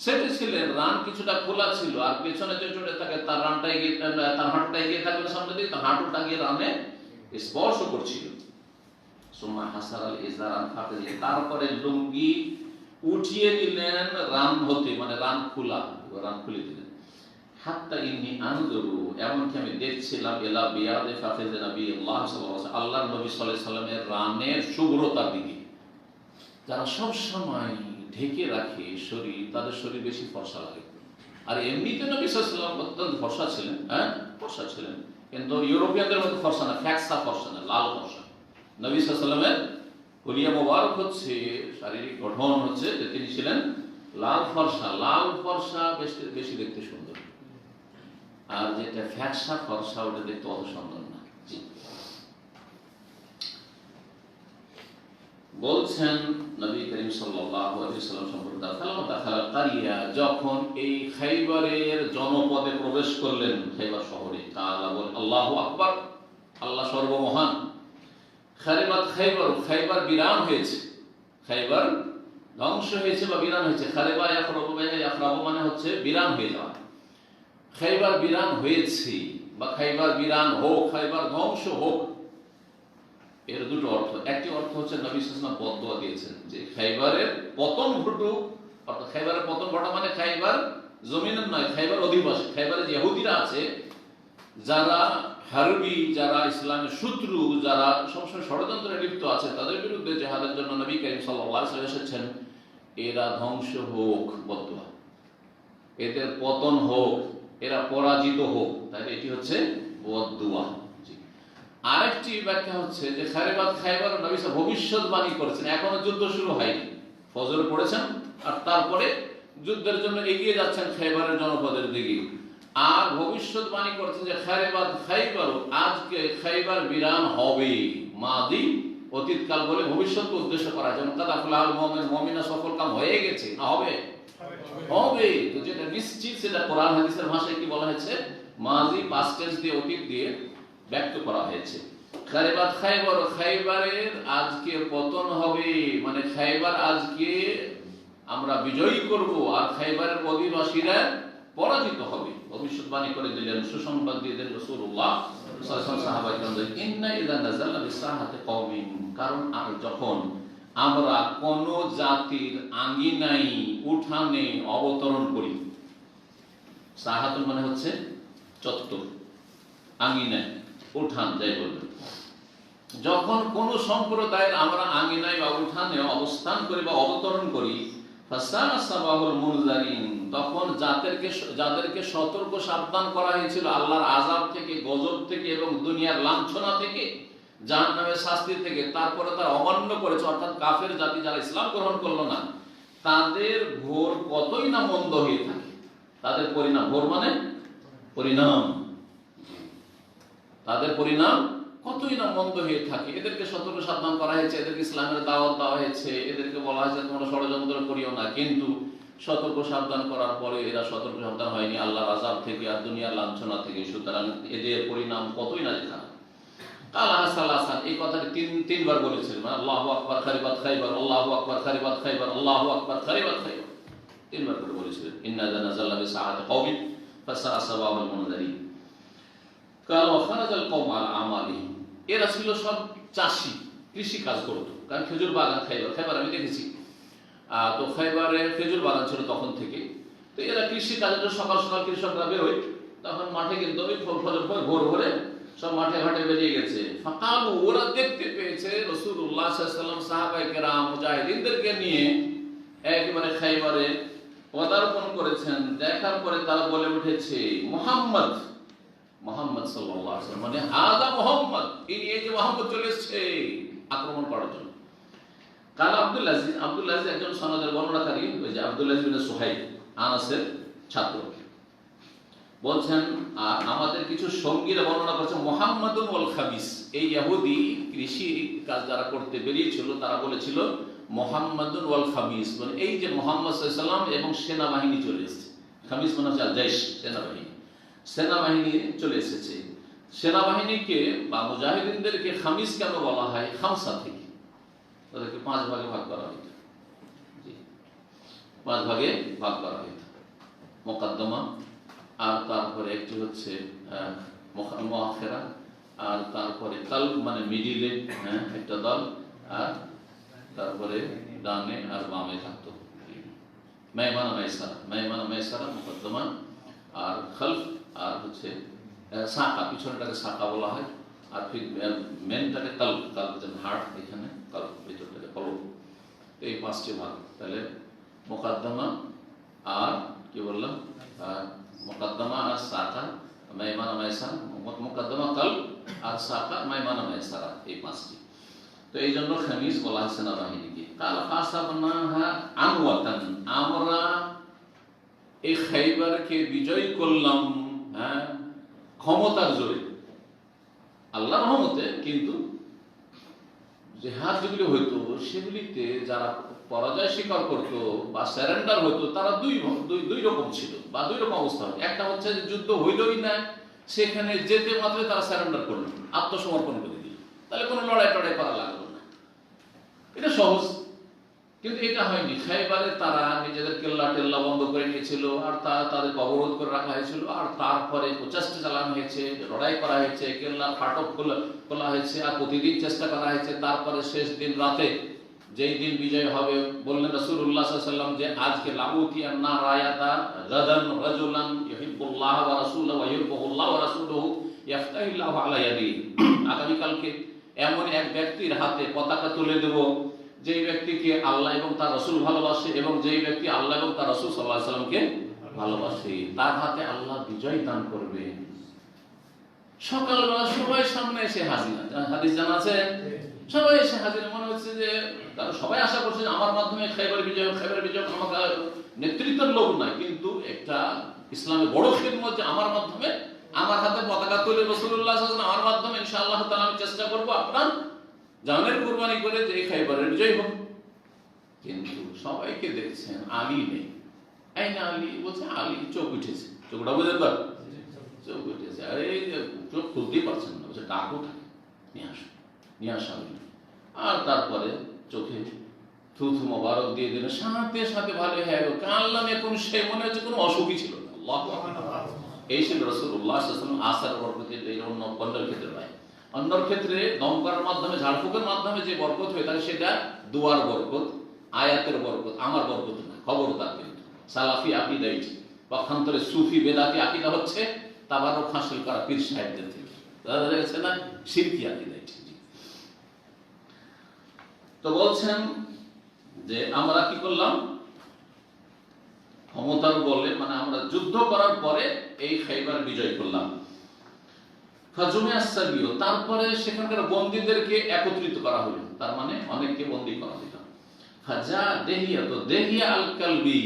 সেটেছিলেন, রান কিছুটা খোলা ছিল, আর পেছনে যে চড়ে থাকে তার রানটা এগিয়ে, তার হাঁটুটা এগিয়ে থাকবে সামনে দিকে, তার হাঁটুটা গিয়ে রানে স্পর্শ করছিল। সুম্মা হাসারাল ইজারান ফাকিজি, তারপরে লুঙ্গি উঠিয়ে দিলেন রান হতে, মানে রান খোলা, রান খুলে দিলেন। হাত্তা ইন্নী আনজুরু, এমনকি আমি দেখছিলাম, ইলা বিয়াদি ফাকিজি নবিয়্যুল্লাহ সাল্লাল্লাহু আলাইহি ওয়াসাল্লাম, আল্লাহর নবী সাল্লাল্লাহু আলাইহি ওয়াসাল্লামের রানের শুভ্রতার দিকে। যারা সব সময় ঢেকে রাখে শরীর, তাদের শরীর বেশি ফর্সা লাগে। আর এমনিতে নবী সাল্লাল্লাহু আলাইহি ওয়াসাল্লাম অত্যন্ত ফর্সা ছিলেন, ফর্সা ছিলেন, কিন্তু ইউরোপিয়ানদের মতো ফর্সা না, ফ্যাক্সা ফর্সা না, লাল ফর্সা। নবী সাল্লাল্লাহু আলাইহি ওয়াসাল্লামের হুলিয়া মোবারক হচ্ছে, শারীরিক গঠন হচ্ছে যে তিনি ছিলেন লাল ফর্সা। লাল ফর্সা বেশি দেখতে সুন্দর, আর যেটা ফ্যাক্সা ফর্সা ওটা দেখতে অত সুন্দর না। জি, বলছেন নবী করিম সাল্লাল্লাহু আলাইহি ওয়াসাল্লাম সম্পর্কে, যখন এই খায়বারের জনপদে প্রবেশ করলেন, খায়বার শহরে, তাআলা বলেন আল্লাহু আকবার, আল্লাহ সর্বমহান। খারিবাত খায়বার, খায়বার বিরান হয়েছে, খায়বার ধ্বংস হয়েছে বা বিরান হয়েছে। খারিবা ইয়াখরাবু ইয়াখরাবু মানে হচ্ছে বিরান হয়ে যাওয়া। খায়বার বিরান হয়েছে বা খায়বার বিরান হোক, খায়বার ধ্বংস হোক, এর দুটো অর্থ। একটি অর্থ হচ্ছে নবী সাল্লাল্লাহু আলাইহি ওয়াসাল্লাম বদদুয়া দিয়েছেন যে খায়বারের পতন ঘটুক, অর্থাৎ খায়বারের পতন ঘটা মানে খায়বার জমিনের নয়, খায়বার অধিবাসী, খায়বারের ইহুদিরা আছে, যারা হারবি, যারা ইসলামের শত্রু, যারা সবসময় ষড়যন্ত্রে লিপ্ত আছে, তাদের বিরুদ্ধে জিহাদের জন্য নবী করিম সাল্লাল্লাহু আলাইহি ওয়াসাল্লাম এসেছেন। এরা ধ্বংস হোক, বদদুয়া, এদের পতন হোক, এরা পরাজিত হোক, তাই এটি হচ্ছে বদদুয়া। আরেকটি ব্যাখ্যা হচ্ছে যে খারিবাত খায়বার নবী ভবিষ্যৎবাণী করেছেন, এখনো যুদ্ধ শুরু হয়নি, ফজর পড়েছেন আর তারপরে যুদ্ধের জন্য এগিয়ে যাচ্ছেন খাইবারের জনপদের দিকে, আর ভবিষ্যৎবাণী করছেন যে খাইবার, আজকে খাইবার বিরান হবে। মাদি অতীতকাল বলে ভবিষ্যৎ উদ্দেশ্য করা, যেমন কাদাফুল মুমিনা সফল কাম হয়ে গেছে, না হবে? হবে। তো যেটা নিশ্চিত সেটা কোরআন হাদিসের ভাষায় কি বলা হয়েছে? মাজি পাস্ট টেন্স দিয়ে, অতীত দিয়ে ব্যক্ত করা হয়েছে। খাইবার, খাইবারের আজকে পতন হবে, মানে খাইবার আজকে আমরা বিজয়ী করব, আর খাইবারের অধিবাসীরা পরাজিত হবে। ভবিষ্যৎবাণী করে দিলেন, সুসংবাদ দিয়ে দিলেন রাসূলুল্লাহ সাল্লাল্লাহু আলাইহি ওয়াসাল্লাম সাহাবায়ে ইন্না ইযা নাযালনা বিসাহাতি কওমিন, কারণ যখন আমরা কোন জাতির আঙ্গিনায়, উঠানে অবতরণ করি, সাহাতুন মানে হচ্ছে চত্বর, আঙ্গিনায়, উঠান যাই বলবেন, যখন কোন সম্প্রদায়ের আমরা আঙ্গিনায় বা উঠানে অবস্থান করি বা অবতরণ করি, তখন যাদেরকে সতর্ক সাবধান করা হয়েছিল আল্লাহর আযাব থেকে, গজব থেকে এবং দুনিয়ার লাঞ্ছনা থেকে, জাহান্নামের শাস্তি থেকে, তারপরে তারা অমান্য করেছে, অর্থাৎ কাফের জাতি যারা ইসলাম গ্রহণ করলো না, তাদের ঘোর কতই না মন্দ হয়ে থাকে। তাদের পরিণাম, ঘোর মানে পরিণাম, তাদের পরিণাম কতই না মন্দ হয়ে থাকে। এদেরকে সতর্ক সাবধান করা হয়েছে, এদেরকে ইসলামের দাওয়াত দেওয়া হয়েছে, এদেরকে বলা হয়েছে তোমরা ষড়যন্ত্র করিও না, কিন্তু সতর্ক সাবধান করার পরে এরা সতর্ক সাবধান হয়নি আল্লাহর আযাব থেকে আর দুনিয়ার লাঞ্ছনা থেকে, সুতরাং এদের পরিণাম কতই না খারাপ। কালা সালাসান, এই কথাটি তিনবার বলেছিলেন, মানে আল্লাহু আকবার খারিবাত খাইবার, আল্লাহু আকবার খারিবাত খাইবার, আল্লাহু আকবার খারিবাত খাইবার, তিনবার করে বলেছিলেন। ইন্না নাযালনা বিসাআতি কওমিন ফাসাআ সাওয়াবুল মুনযারিন। কাল ওয়া খারাজাল কওম আলা আমালিহিম, এরা ছিল সব চাষী, কৃষি কাজ করতো, কারণ খেজুর বাগান খাইবার আমি দেখেছি, তো খাইবারে খেজুর বাগান ছিল তখন থেকে। তো এরা কৃষি কাজের জন্য সকাল সকাল কৃষকরা বেরোয়, তখন মাঠে কিন্তু ওই ফজর পর ভোর ভোরে সব মাঠে ঘাটে বেরিয়ে গেছে। ফাকালু, ওরা দেখতে পেয়েছে রাসূলুল্লাহ সাল্লাল্লাহু আলাইহি ওয়াসাল্লাম সাহাবায়ে কেরাম মুজাহিদিনদেরকে নিয়ে একেবারে খাইবারে পদার্পণ করেছেন। দেখার পরে তারা বলে উঠেছে, মুহাম্মদ সাল্লাল্লাহু আলাইহি ওয়াসাল্লাম, মানে হাযা মুহাম্মদ, ইনি এই যে মুহাম্মদ চলে এসেছে আক্রমণ করার জন্য। কাল আব্দুল আজিজ একজন সনদের বর্ণনাকারী, ওই যে আব্দুল আজিজ বিন সুহাইব, আনাসের ছাত্র, বলছেন আমাদের কিছু সঙ্গীরা বর্ণনা করেছে মুহাম্মাদুন ওয়াল খাবিস, এই ইহুদি কৃষি কাজ যারা করতে বেরিয়েছিল তারা বলেছিল মুহাম্মাদুন ওয়াল খাবিস, মানে এই যে মুহাম্মদ সাল্লাল্লাহু আলাইহি ওয়াসাল্লাম এবং সেনাবাহিনী চলে এসেছে। খাবিস মানে হচ্ছে জৈশ, সেনাবাহিনী চলে এসেছে। সেনাবাহিনীকে বা মুজাহিদিনদেরকে খামিস কেন বলা হয়? খামসা থেকে, তাদেরকে 5 ভাগে ভাগ করা হইত, 5 ভাগে ভাগ করা হইত। মুকদ্দমা, আর তারপরে একটি হচ্ছে মুআখিরা, আর তারপরে কালব মানে মিডিলে একটা দল, আর তারপরে ডানে আর বামে থাকতো মাইমানা মাইসারা, মুকদ্দমা আর খালফ, আর হচ্ছে সাকা, পিছনটাকে সাকা বলা হয়, আর মেনটাকে কালব, যেমন হার্ট এখানে, কালব ভিতরটাকে কলব। এই 5টি ভাগ। তাহলে মুকদ্দমা আর কি বললাম, মুকদ্দমা আর সাকা, মাইমানা মাইসারা, মুকদ্দমা কালব আর সাকা মাইমানা মাইসারা, এই 5টি। তো এই জন্য খামিস বলা হয় সেনাবাহিনীকে। কাল কাসাবনাহা আনওয়াতান, আমরা এই খাইবারকে বিজয় করলাম ক্ষমতার জোরে, আল্লাহর রহমতে। কিন্তু জিহাদ যেগুলি হইতো সেগুলিতে যারা পরাজয় স্বীকার করতো বা সারেন্ডার হইতো, তারা দুই রকম ছিল বা 2 রকম অবস্থা হয়। একটা হচ্ছে যে যুদ্ধ হইলই না, সেখানে যেতে মাত্র তারা সারেন্ডার করলো, আত্মসমর্পণ করে দিল, তাহলে কোনো লড়াই টড়াই করা লাগলো না, এটা সহজ। কিন্তু এটা হয়নি। খাইবারে তারা নিজেদের কেল্লা টেল্লা বন্ধ করে নিয়েছিল, আর তাদেরকে অবরোধ করে রাখা হয়েছিল, আর তারপরে প্রচেষ্টা চালানো হয়েছে, লড়াই করা হয়েছে, কেল্লার ফাটক খোলা হয়েছে, আর প্রতিদিন চেষ্টা করা হয়েছে। তারপরে শেষ দিন রাতে, যেই দিন বিজয় হবে, বললেন রাসূলুল্লাহ সাল্লাল্লাহু আলাইহি ওয়াসাল্লাম যে আজকে লাউতিয়ান্না রায়াতা গাদান রাজুলান ইউহিব্বুল্লাহ ওয়া রাসূলুহু ওয়া ইউহিব্বুহুল্লাহ ওয়া রাসূলুহু ইফতাহিল্লাহু আলা ইয়াদি, আগামীকালকে এমন এক ব্যক্তির হাতে পতাকা তুলে দেব, যেই ব্যক্তিকে আল্লাহ এবং তার রাসূল ভালোবাসে, এবং যেই ব্যক্তি আল্লাহ এবং তার রাসূল সাল্লাল্লাহু আলাইহি ওয়াসাল্লামকে ভালোবাসে, তার হাতে আল্লাহ বিজয় দান করবে। সকালবেলা সবাই সামনে এসে হাজির, হাদিস জানা আছে, সবাই এসে হাজির। মনে হচ্ছে যে কারণ সবাই আশা করছে যে আমার মাধ্যমে খাইবার বিজয় আমাকে নেতৃত্বের লোক নয়, কিন্তু একটা ইসলামের বড় খিদমত যে আমার মাধ্যমে, আমার হাতে পতাকা তুলে রাসূলুল্লাহ সাল্লাল্লাহু আলাইহি ওয়াসাল্লাম, আমার মাধ্যমে ইনশাআল্লাহ তাআলা আমি চেষ্টা করব আপনার জানের কুরবানি করে যে খাইবারের বিজয় হোক। কিন্তু সবাইকে দেখছেন আলী নেই। এই না আলী, বলছে আলী চোখ উঠেছে, চোখটা বুঝেন তো, চোখ উঠেছে, আরে চোখ খুলতেই পারছেন না, বলছে ডাকো থাকে, নিয়ে আসা হইল। আর তারপরে চোখে থুথু মোবারক দিয়ে দিলেন, সাথে সাথে ভালো হয়ে গেল, কানলাম এখন সে মনে হচ্ছে কোনো অসুখই ছিল না। আল্লাহু আকবার। এই ছিল রাসূলুল্লাহ সাল্লাল্লাহু আলাইহি ওয়াসাল্লাম আসার বরকত। এই অন্য ক্ষেত্রে নয়, অন্যর ক্ষেত্রে দম করার মাধ্যমে, ঝাড়ফুঁকের মাধ্যমে যে বরকত হয়ে থাকে সেটা দুয়ার বরকত, আয়াতের বরকত, আমার বরকত না, খবরদার। কিন্তু সালাফি আকীদা এটি, পক্ষান্তরে সুফি বেদাতি আকীদা হচ্ছে তাবারুক হাসিল করা পীর সাহেবদের থেকে, বুঝা গেছে না, শিরকি আকীদা এটি। তো বলছেন যে আমরা কি করলাম, ক্ষমতার বলে, মানে আমরা যুদ্ধ করার পরে এই খাইবার বিজয় করলাম। তারপরে সেখানকার বন্দীদেরকে একত্রিত করা হলো, তার মানে অনেককে বন্দী করা হলো। দেহিয়া আল কালবি,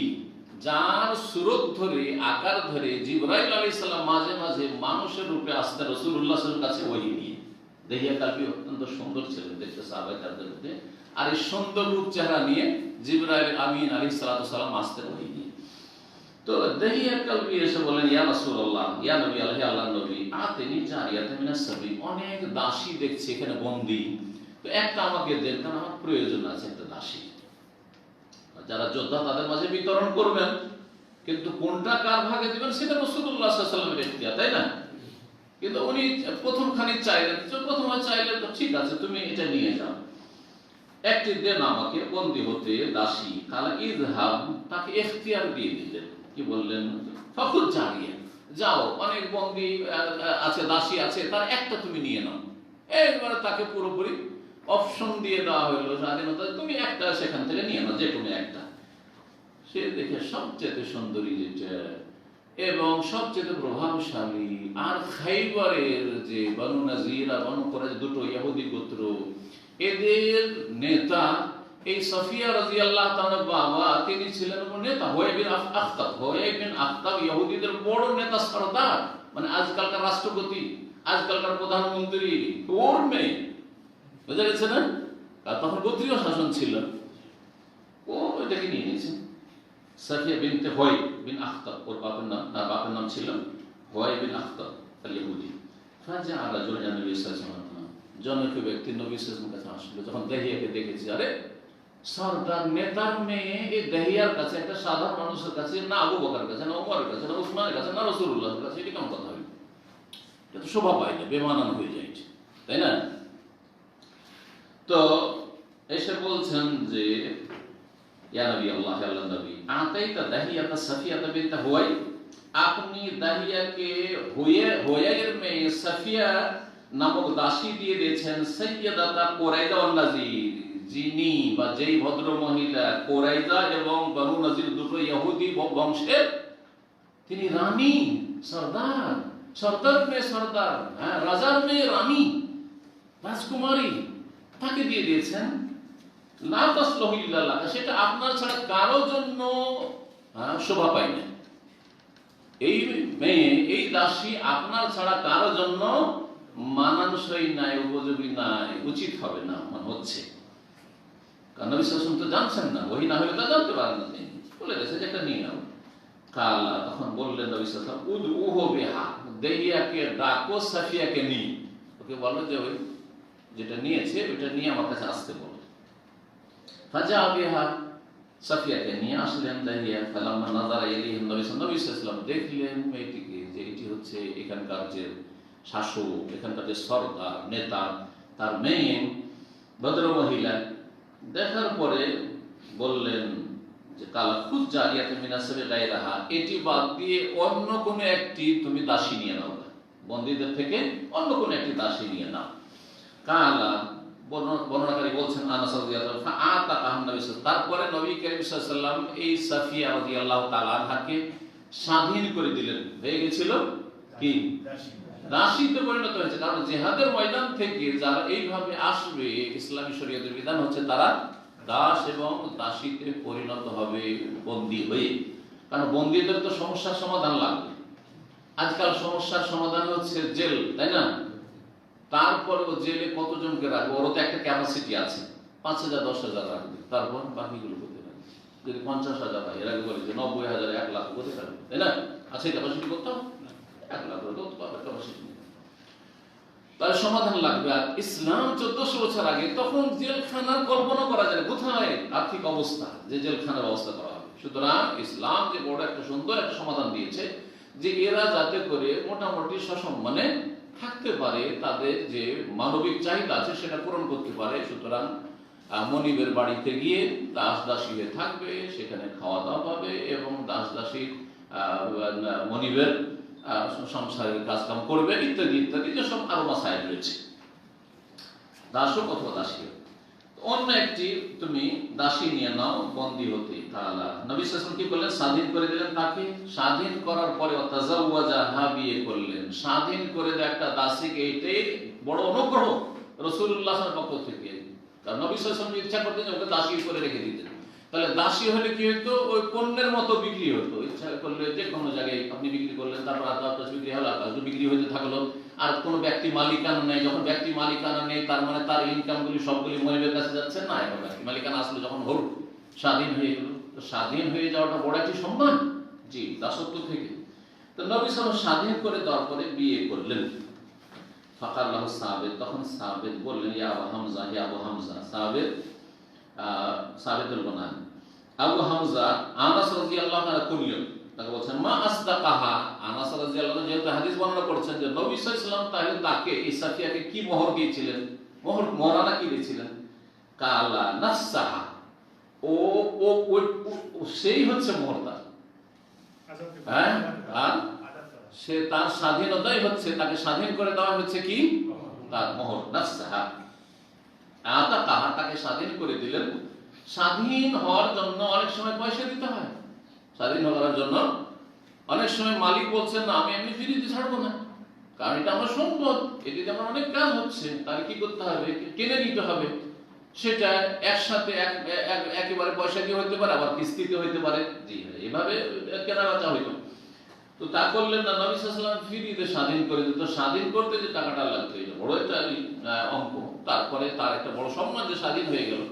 যার সুরত ধরে, আকার ধরে জিবরাইল আলাইহিস সালাম মাঝে মাঝে মানুষের রূপে আসতে রাসূলুল্লাহ সাল্লাল্লাহু আলাইহি ওয়াসাল্লামের কাছে ওহী নিয়ে। দেহিয়া কালবি অত্যন্ত সুন্দর ছিলেন দেখতে সাহাবায়ে মধ্যে, আর এই সুন্দর রূপ চেহারা নিয়ে জিবরাইল আমিন আলাইহিস সালাতু ওয়াস সালাম আসতে ওহী নিয়ে। তো দেহিয়া কালবি এসে বলেন, ইয়া রাসূলুল্লাহ, ইয়া নবী আল্লাহর নবী, আতেনি জারিয়াতাম মিনাস সাবি, অনেক দাসী দেখছি এখানে বন্দী, তো একটা আমাকে দেন, কারণ আমার প্রয়োজন আছে একটা দাসী। যারা যোদ্ধা তাদের মাঝে বিতরণ করবেন, কিন্তু কোনটা কার ভাগে দিবেন সেটা রাসূলুল্লাহ সাল্লাল্লাহু আলাইহি ওয়াসাল্লামের ইখতিয়ার, তাই না? কিন্তু উনি প্রথম খানিক চাইলেন, প্রথমে চাইলেন তো ঠিক আছে তুমি এটা নিয়ে যাও, একটি দেন আমাকে বন্দী হতে দাসী। কালা ইযহাব, তাকে ইখতিয়ার দিয়ে দিলেন, কি বললেন, ফাখুদ জারিয়া, যাও অনেক বন্দী আছে, দাসী আছে, তার একটা তুমি নিয়ে নাও। এইবারে তাকে পুরোপুরি অপশন দিয়ে দেওয়া হইলো, স্বাধীনতা, তুমি একটা সেখান থেকে নিয়ে নাও, যে কোনো একটা। সে দেখে সবচেয়ে সুন্দরী যেটা এবং সবচেয়ে প্রভাবশালী, আর খাইবারের যে বনু নাজির আর বনু কুরাইজা দুটো ইহুদি গোত্র, এদের নেতা এই সফিয়া রাদিয়াল্লাহু তাআলা বাবা, তিনি ছিলেন নেতা হুয়াই বিন আখতাব। হুয়াই বিন আখতাব ইহুদিদের বড় নেতা, সরদার, মানে আজকালকার রাষ্ট্রপতি, আজকালকার প্রধানমন্ত্রী, ওর মেয়ে, বুঝা গেছে না? আর তখন গোত্রীয় শাসন ছিল, ও এটাকে নিয়ে নিয়েছে। সাফিয়া বিনতে হুয়াই বিন আখতাব, ওর বাপের নাম ছিল হুয়াই বিন আখতাব আল ইহুদি। ফাজা আলা রাজুলিন নবী সাল্লাল্লাহু আলাইহি ওয়াসাল্লাম, জনৈক ব্যক্তি নবী সাল্লাল্লাহু আলাইহি ওয়াসাল্লামের কাছে আসলো। যখন দেহিয়াকে দেখেছে, আরে সরদার নেতার মেয়ে এই দেহিয়ার কাছে, একটা সাধারণ মানুষের কাছে, না আবু বকরের কাছে, না ওমরের কাছে, না উসমানের কাছে, না রাসূলুল্লাহর কাছে, এটা কেমন কথা হবে? এটা তো শোভা পায় না, বেমানান হয়ে যায়, তাই না? তো এসে বলছেন যে, ইয়া নবী আল্লাহ, আল্লাহর নবী, আতাইতা দাহিয়াতা সাফিয়াতা বিনতে হুয়াই, আপনি দাহিয়াকে হুয়াইয়ের মেয়ে সাফিয়া নামক দাসী দিয়ে দিয়েছেন সাইয়্যিদাতা কুরাইজা ওয়ান নাজির, যিনি বা যেই ভদ্র মহিলা কুরাইজা এবং বনু নাজির দুটো ইহুদি বংশের, তিনি রানী, সরদার, সরদার মেয়ে সরদার, হ্যাঁ, রাজার মেয়ে রানী, রাজকুমারী, তাকে দিয়ে দিয়েছেন। লা তাসলুহু ইল্লা লাকা, সেটা আপনার ছাড়া কারো জন্য শোভা পায় না। এই মেয়ে, এই দাসী আপনার ছাড়া কারো জন্য মানানসই নাই, উপযোগী নাই, উচিত হবে না মনে হচ্ছে। কারণ নবী সাল্লাল্লাহু আলাইহি ওয়াসাল্লাম তো জানছেন না, ওহী না হলে তা জানতে পারেন না, বলে গেছে যে এটা নিয়ে নাও। কালা, তখন বললেন নবী সাল্লাল্লাহু আলাইহি ওয়াসাল্লাম, উদউহু বিহা, দেহিয়াকে ডাকো, সাফিয়াকে নিয়ে, ওকে বলো যে ওই যেটা নিয়েছে ওটা নিয়ে আমার কাছে আসতে বলো। ফাজা বিহা, সাফিয়াকে নিয়ে আসলেন দাহিয়া। ফালাম্মা নাযারা ইলাইহি নবী সাল্লাল্লাহু আলাইহি ওয়াসাল্লাম, দেখলেন মেয়েটিকে যে এটি হচ্ছে এখানকার যে শাসক, এখানকার যে সরদার, নেতা, তার মেয়ে, ভদ্র মহিলা। দেখার পরে বললেন যে, কালা খুদ জারিয়াতুন মিনাস সাবি গায়রাহা, এটি বাদ দিয়ে অন্য কোনো একটি তুমি দাসী নিয়ে নাও, বন্দীদের থেকে অন্য কোনো একটি দাসী নিয়ে নাও। কালা, বর্ণনাকারী বলছেন আনাস রাদিয়াল্লাহু আনহু, ফাআতাকাহু নবী সাল্লাল্লাহু আলাইহি ওয়াসাল্লাম, তারপরে নবী কারীম সাল্লাল্লাহু আলাইহি ওয়াসাল্লাম এই সাফিয়া রাদিয়াল্লাহু তাআলা আনহাকে স্বাধীন করে দিলেন, হয়ে গেছিল কি দাসীতে পরিণত হয়েছে। কারণ জিহাদের ময়দান থেকে যারা এইভাবে আসবে, ইসলামী শরীয়তের বিধান হচ্ছে তারা দাস এবং দাসীতে পরিণত হবে বন্দী হয়ে। কারণ বন্দীদের তো সমস্যার সমাধান লাগবে। আজকাল সমস্যার সমাধান হচ্ছে জেল, তাই না? তারপরে ও জেলে কতজনকে রাখবে? ওর তো একটা ক্যাপাসিটি আছে, 5,000 10,000 রাখবে, তারপর বাকিগুলো করতে পারবে। যদি 50,000 হয়, এর আগে বলে যে 90,000 1 লাখ করতে পারবে, তাই না? আছে ক্যাপাসিটি করতাম 1 লাখ করতে পারবে ক্যাপাসিটি। তার সমাধান লাগবে। আর ইসলাম 1400 বছর আগে তখন জেলখানার কল্পনা করা যায়, কোথায় আর্থিক অবস্থা যে জেলখানার ব্যবস্থা করা হবে। সুতরাং ইসলাম যে বড় একটা সুন্দর একটা সমাধান দিয়েছে যে এরা যাতে করে মোটামুটি সসম্মানে থাকতে পারে, তাদের যে মানবিক চাহিদা আছে সেটা পূরণ করতে পারে। সুতরাং মনিবের বাড়িতে গিয়ে দাস দাসী হয়ে থাকবে, সেখানে খাওয়া দাওয়া পাবে এবং দাস দাসী মনিবের সংসারের কাজকাম করবে ইত্যাদি ইত্যাদি, যেসব আরো মাসাইল রয়েছে। দাসক অথবা দাসী। অন্য একটি তুমি দাসী নিয়ে নাও বন্দী হতে। তাআলা নবী সাল্লাল্লাহু আলাইহি ওয়াসাল্লাম কি করলেন? স্বাধীন করে দিলেন তাকে। স্বাধীন করার পরে তাজাওয়াজাহা, বিয়ে করলেন। স্বাধীন করে দেয় একটা দাসীকে, এটাই বড় অনুগ্রহ রাসূলুল্লাহ সাল্লাল্লাহু আলাইহি ওয়াসাল্লামের পক্ষ থেকে। কারণ নবী সাল্লাল্লাহু আলাইহি ওয়াসাল্লাম ইচ্ছা করতেন ওকে দাসী করে রেখে দিতেন। তাহলে দাসী হলে কি হতো? ওই পণ্যের মতো বিক্রি হতো। ইচ্ছা করলে যে কোনো জায়গায় আপনি বিক্রি করলেন, তারপর আকাশ বিক্রি হলো, আকাশ বিক্রি হতে থাকলো। আর কোনো ব্যক্তি মালিকানা নেই। যখন ব্যক্তি মালিকানা নেই, তার মানে তার ইনকামগুলি সবগুলি মনিবের কাছে যাচ্ছে না। এখন ব্যক্তি মালিকানা আসলে যখন হল, স্বাধীন হয়ে গেল। তো স্বাধীন হয়ে যাওয়াটা বড় একটি সম্মান, জি, দাসত্ব থেকে। তো নবী সাল্লাল্লাহু আলাইহি ওয়াসাল্লাম স্বাধীন করে দেওয়ার পরে বিয়ে করলেন। ফাকার লাহু সাবিত, তখন সাবিত বললেন, ইয়া আবু হামজা, ইয়া আবু হামজা। সাবিতুল গুনাহ আবু হামজা। আনাস রাদিয়াল্লাহু আনহু কুনিয়ত, তাকে বলছেন মা আসদাকাহা। আনাস রাদিয়াল্লাহু আনহু যেহেতু হাদিস বর্ণনা করছেন যে নবী সাল্লাল্লাহু আলাইহি ওয়াসাল্লাম তাহলে তাকে এই সাফিয়াকে কি মোহর দিয়েছিলেন, মোহরানা কি দিয়েছিলেন? কালা নাফসাহা, ও ও সেই হচ্ছে মোহরদার। হ্যাঁ, আর সে তার স্বাধীনতাই হচ্ছে, তাকে স্বাধীন করে দেওয়া হচ্ছে কি তার মোহর। নাফসাহা আতাকাহা, তাকে স্বাধীন করে দিলেন। স্বাধীন হওয়ার জন্য অনেক সময় পয়সা দিতে হয়। স্বাধীন হওয়ার জন্য অনেক সময় মালিক বলছেন না, আমি এমনি ফ্রিতে ছাড়বো না, কারণ এটা আমার সম্পদ, এটিতে আমার অনেক কাজ হচ্ছে, তাহলে কি করতে হবে? কিনে নিতে হবে। সেটা একসাথে একেবারে পয়সা দিয়ে হইতে পারে, আবার কিস্তিতে হইতে পারে। জি, এভাবে কেনা বেচা হইতো। তো তা করলেন না, নবী সাল্লাল্লাহু আলাইহি ওয়াসাল্লাম ফ্রিতে স্বাধীন করে দিত। স্বাধীন করতে যে টাকাটা লাগতো, এটা বড় একটা অঙ্ক। তারপরে তার একটা বড় সম্মান যে স্বাধীন হয়ে গেল।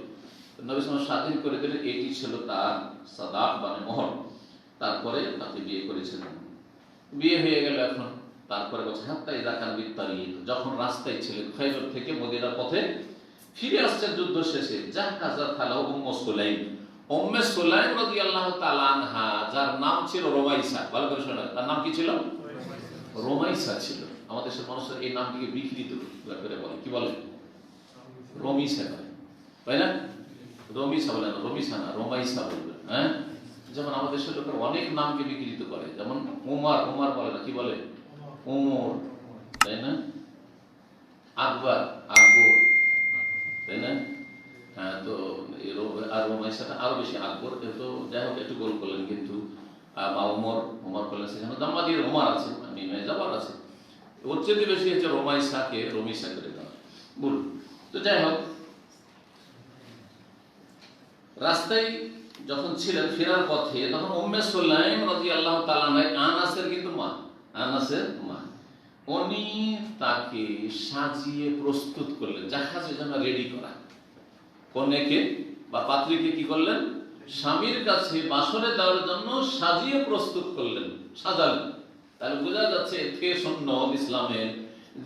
নবী সাল্লাল্লাহু আলাইহি ওয়াসাল্লাম স্বাধীন করে দিলেন, এটি ছিল তার সাদাক মানে মোহর। তারপরে তাকে বিয়ে করেছিলেন। বিয়ে হয়ে গেল। এখন তারপরে বলছে হাত্তা ইযা কান বিত্তারিক, যখন রাস্তায় ছিলেন খাইবার থেকে মদিনার পথে ফিরে আসছেন যুদ্ধ শেষে, জাহাজা খালাউ উম্মু সুলাইম। উম্মে সুলাইম রাদিয়াল্লাহু তাআলা আনহা, যার নাম ছিল রোমাইসা। ভালো করে শোনা, তার নাম কি ছিল? রোমাইসা ছিল। আমাদের দেশের মানুষরা এই নামটিকে বিকৃত করে বলে, কি বলে? রমিসা বলে, তাই না? রমিসা বলে না, রমিসা না, রোমাইসা বলবে। হ্যাঁ, যেমন আমাদের দেশের লোকের অনেক নামকে বিকৃত করে। যেমন উমার, উমার বলে না, কি বলে? ওমর, তাই না? আকবর, আকবর, তাই না? হ্যাঁ, তো আর রোমাইসাটা আরো বেশি। আকবর তো যাই হোক একটু গোল করলেন, কিন্তু বা ওমর, ওমর করলেন, সেখানে জাম্মা দিয়ে ওমর আছে, মিমে জাবার আছে। ওর চেয়ে বেশি হচ্ছে রোমাইসাকে রমিসা করে দেওয়া, বল। তো যাই হোক, রাস্তায় যখন ছিলেন ফেরার পথে, তখন উম্মে সুলাইম রাদিয়াল্লাহু তাআলা আনহা, আনাসের কিন্তু মা, আনাসের মা, উনি তাকে সাজিয়ে প্রস্তুত করলেন, জাহাজের জন্য রেডি করা। কন্যাকে বা পাত্রীকে কি করলেন? স্বামীর কাছে বাসরে দেওয়ার জন্য সাজিয়ে প্রস্তুত করলেন, সাজালেন। তাহলে বোঝা যাচ্ছে এতে সুন্নাত ইসলামের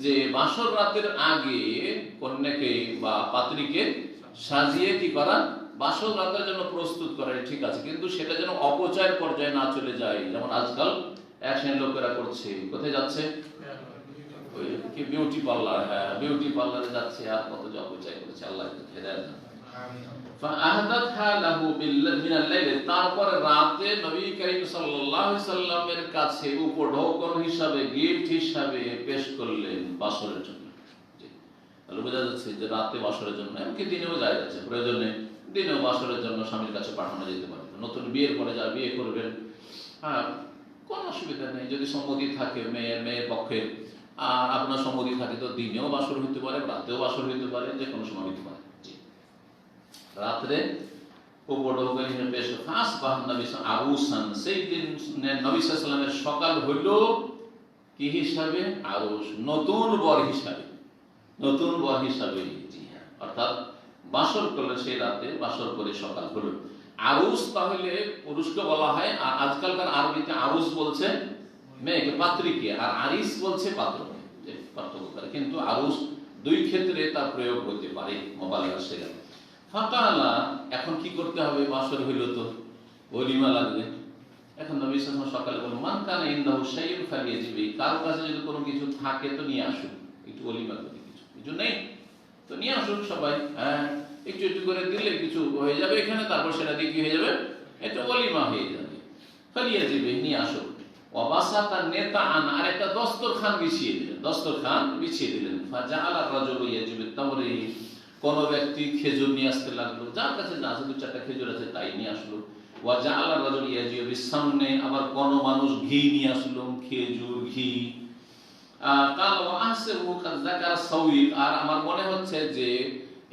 যে বাসর রাতের আগে কন্যাকে বা পাত্রীকে সাজিয়ে কি করা, বাসর রাতের জন্য প্রস্তুত করা, ঠিক আছে, কিন্তু সেটা যেন অপচয়ের পর্যায়ে না চলে যায়। যেমন আজকাল এক শ্রেণীর লোকেরা করছে, কোথায় যাচ্ছে? ওই কি বিউটি পার্লার, হ্যাঁ, বিউটি পার্লারে যাচ্ছে, আর কত যে অপচয় করেছে, আল্লাহ হেদায়েত দান। ফাআহাদাতহা লাহু মিনাল লাইল, তারপরে রাতে নবী করিম সাল্লাল্লাহু আলাইহি সাল্লামের কাছে উপঢৌকন হিসাবে, গিফট হিসাবে পেশ করলেন বাসরের জন্য। তাহলে বোঝা যাচ্ছে যে রাতে বাসরের জন্য, এমনকি দিনেও যায় যাচ্ছে, প্রয়োজনে দিনেও বাসরের জন্য স্বামীর কাছে পাঠানো যেতে পারে। নতুন বিয়ের পরে যা বিয়ে করবেন, হ্যাঁ, কোনো অসুবিধা নেই, যদি সম্মতি থাকে মেয়ের পক্ষে, আর আপনার সম্মতি থাকে, তো দিনেও বাসর হইতে পারে, রাতেও বাসর হইতে পারে, যে কোনো সময় হইতে পারে। রাত্রে উপঢৌকন পেশ ফাঁস বাহান নবী আরুসান, সেই দিন নবী সাল্লাল্লাহু আলাইহি ওয়াসাল্লামের সকাল হইল কি হিসাবে? আরুস, নতুন বর হিসাবে, নতুন বর হিসাবে। অর্থাৎ বাসর করলে সেই রাতে, বাসর করে সকাল হলো। আরুস তাহলে পুরুষকে বলা হয়, আর আজকালকার আরবিতে আরুস বলছে মেয়েকে, পাত্রীকে, আর আরিস বলছে পাত্রকে, পার্থক্য করে। কিন্তু আরুস দুই ক্ষেত্রে তার প্রয়োগ হতে পারে, মোবাইল সেরা। ফাঁকালা, এখন কি করতে হবে? বাসর হইল তো ওলিমা লাগবে। এখন নবী সাল্লাল্লাহু আলাইহি ওয়াসাল্লাম সকালে বলেন, মান কানা ইনদাহু শাইউন ফালিয়াজিবি, কারো কাছে যদি কোনো কিছু থাকে তো নিয়ে আসুন, একটু ওলিমা করে, কিছু নেই তো নিয়ে আসুন সবাই। হ্যাঁ, একটু একটু করে দিলে কিছু হয়ে যাবে এখানে, তারপর সেটা দিয়ে কি হয়ে যাবে? এটা ওলিমা হয়ে যাবে। ফালিয়াজিবি, নিয়ে আসুন। ওয়াবাসাতা নেতা আন, আর একটা দস্তরখান বিছিয়ে দিলেন, দস্তরখান বিছিয়ে দিলেন। ফাজাআলা রাজুলু ইয়াজিবু তামরি, কোন ব্যক্তি খেজুর নিয়ে আসতে লাগলো, যার কাছে যা আছে, দু চারটা খেজুর আছে তাই নিয়ে আসলো। ওয়াজাআলা রাজুলু ইয়াজিবু বিসামনে, আবার কোন মানুষ ঘি নিয়ে আসলো, খেজুর, ঘি। কাল ওয়াহসিবু কাদ যাকারা সাউইক, আর আমার মনে হচ্ছে যে